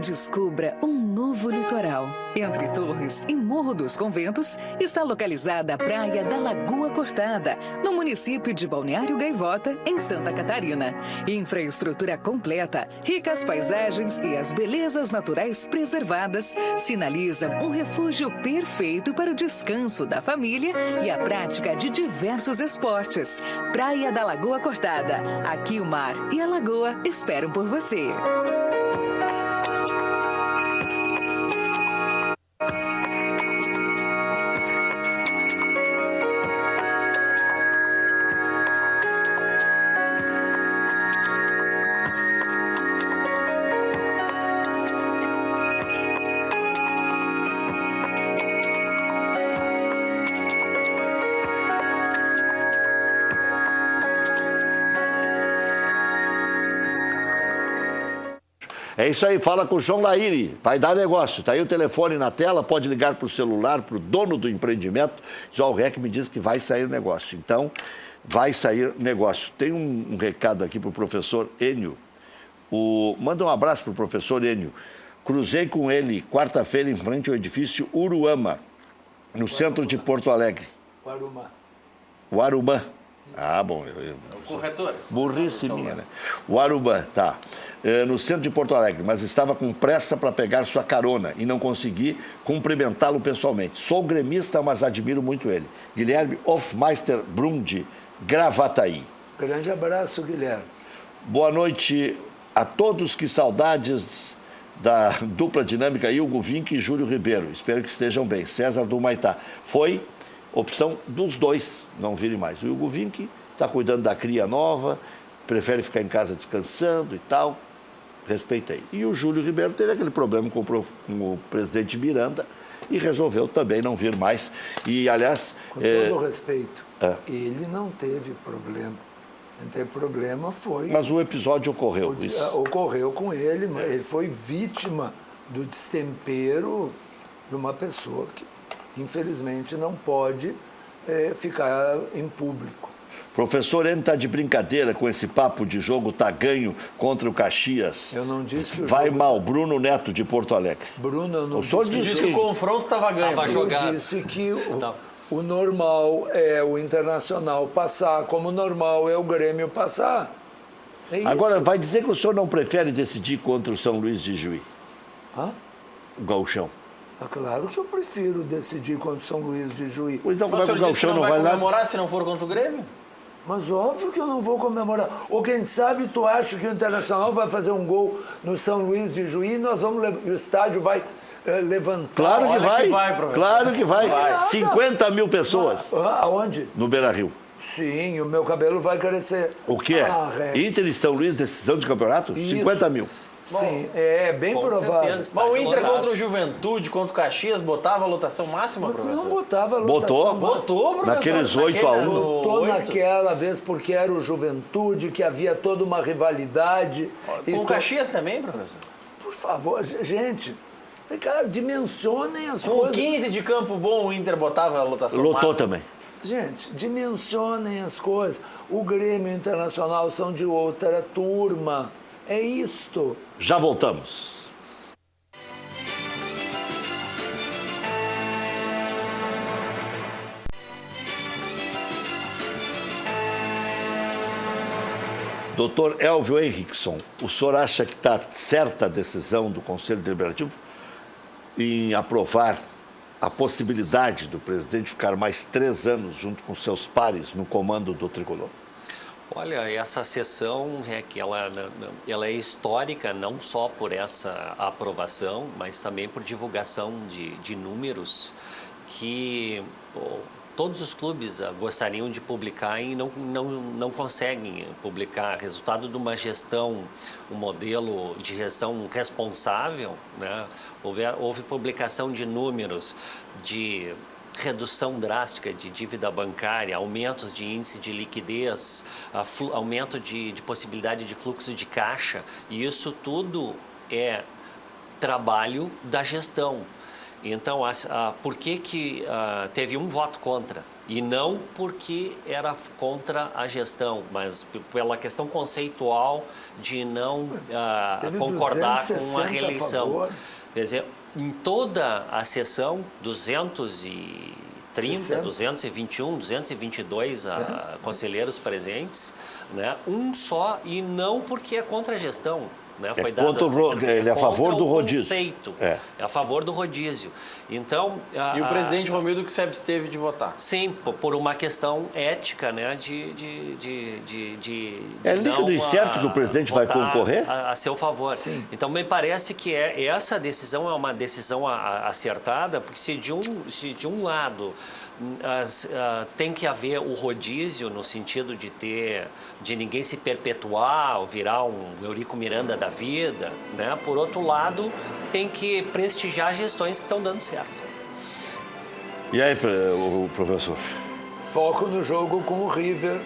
Descubra um novo litoral. Entre Torres e Morro dos Conventos está localizada a Praia da Lagoa Cortada, no município de Balneário Gaivota, em Santa Catarina. Infraestrutura completa, ricas paisagens e as belezas naturais preservadas sinalizam um refúgio perfeito para o descanso da família e a prática de diversos esportes. Praia da Lagoa Cortada. Aqui o mar e a lagoa esperam por você. É isso aí, fala com o João Laíri, vai dar negócio. Tá aí o telefone na tela, pode ligar para o celular, para o dono do empreendimento. O REC me diz que vai sair negócio. Então, vai sair negócio. Tem um recado aqui para o professor Enio. Manda um abraço para o professor Enio. Cruzei com ele quarta-feira em frente ao edifício Uruama, no centro de Porto Alegre. O Arumã. Ah, bom. O corretor. Burrice minha, né? O Arumã, tá. No centro de Porto Alegre, mas estava com pressa para pegar sua carona e não consegui cumprimentá-lo pessoalmente. Sou gremista, mas admiro muito ele. Guilherme Hofmeister Brum, de Gravataí. Grande abraço, Guilherme. Boa noite a todos, que saudades da dupla dinâmica Ilgo Vinck e Júlio Ribeiro. Espero que estejam bem. César do Humaitá. Foi opção dos dois não virem mais. O Ilgo Vinck está cuidando da cria nova, prefere ficar em casa descansando e tal. Respeitei. E o Júlio Ribeiro teve aquele problema com o presidente Miranda e resolveu também não vir mais. E, aliás... Com todo respeito, ele não teve problema. Quem teve problema foi... Mas o episódio ocorreu. Ocorreu com ele, ele foi vítima do destempero de uma pessoa que, infelizmente, não pode ficar em público. Professor Enio está de brincadeira com esse papo de jogo tá ganho contra o Caxias. Eu não disse que o vai jogo... mal, Bruno Neto de Porto Alegre. Bruno, eu não o senhor disse que o confronto estava ganho. Eu disse que o normal é o Internacional passar, como o normal é o Grêmio passar. É isso. Agora, vai dizer que o senhor não prefere decidir contra o São Luís de Juí? O Gauchão. Claro que eu prefiro decidir contra o São Luís de Juí. Pois não, como é que o Gauchão não vai lá? comemorar se não for contra o Grêmio? Mas óbvio que eu não vou comemorar. Ou quem sabe tu acha que o Internacional vai fazer um gol no São Luís de Juí e nós vamos e o estádio vai levantar. Claro que vai, professor. Claro que vai. 50 mil pessoas. Aonde? No Beira-Rio. Sim, o meu cabelo vai crescer. O que é? Inter e São Luís, decisão de campeonato? Isso. 50 mil. Sim, é bem provável. Mas o Inter contra o Juventude, contra o Caxias, botava a lotação máxima, professor? Não botava a lotação máxima. Botou, professor. Naqueles 8-1. Botou naquela vez porque era o Juventude, que havia toda uma rivalidade. Com o Caxias também, professor? Por favor, gente, cara, dimensionem as coisas. Com 15 de campo bom, o Inter botava a lotação máxima. Lotou também. Gente, dimensionem as coisas. O Grêmio e o Internacional são de outra turma. É isto. Já voltamos. Doutor Elvio Henriksson, o senhor acha que está certa a decisão do Conselho Deliberativo em aprovar a possibilidade do presidente ficar mais 3 anos junto com seus pares no comando do Tricolor? Olha, essa sessão ela é histórica não só por essa aprovação, mas também por divulgação de números que todos os clubes gostariam de publicar e não conseguem publicar. Resultado de uma gestão, um modelo de gestão responsável, né? Houve publicação de números de redução drástica de dívida bancária, aumentos de índice de liquidez, aumento de possibilidade de fluxo de caixa, e isso tudo é trabalho da gestão. Então, por que teve um voto contra? E não porque era contra a gestão, mas pela questão conceitual de não concordar com a reeleição. Quer dizer, em toda a sessão, 230, 221, 222 conselheiros presentes, né? Um só, e não porque é contra a gestão. Né? Foi dado ele é a favor do rodízio. Conceito. É a favor do rodízio. Então, e o presidente Romildo que se absteve de votar? Sim, por uma questão ética, né? É líquido e certo que o presidente vai concorrer? A seu favor. Sim. Então, me parece que essa decisão é uma decisão acertada, porque se de um lado tem que haver o rodízio no sentido de ninguém se perpetuar ou virar um Eurico Miranda da vida, né? Por outro lado, tem que prestigiar gestões que estão dando certo. E aí, professor? Foco no jogo com o River.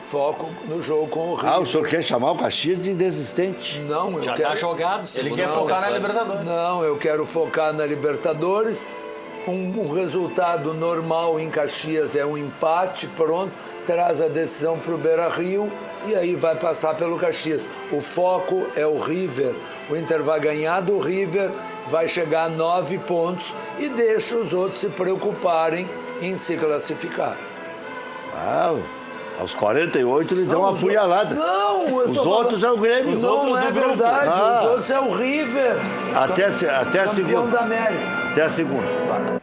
Foco no jogo com o River. O senhor quer chamar o Caxias de desistente? Não, eu Já quero... está jogado. Ele quer focar na Libertadores. Não, eu quero focar na Libertadores. Um resultado normal em Caxias é um empate, pronto, traz a decisão para o Beira-Rio e aí vai passar pelo Caxias. O foco é o River. O Inter vai ganhar do River, vai chegar a 9 pontos e deixa os outros se preocuparem em se classificar. Aos 48 ele deu uma punhalada. Não, eu os outros é o Grêmio. Não é verdade, os outros é o River. Até a segunda. Campeão da América. Até a segunda.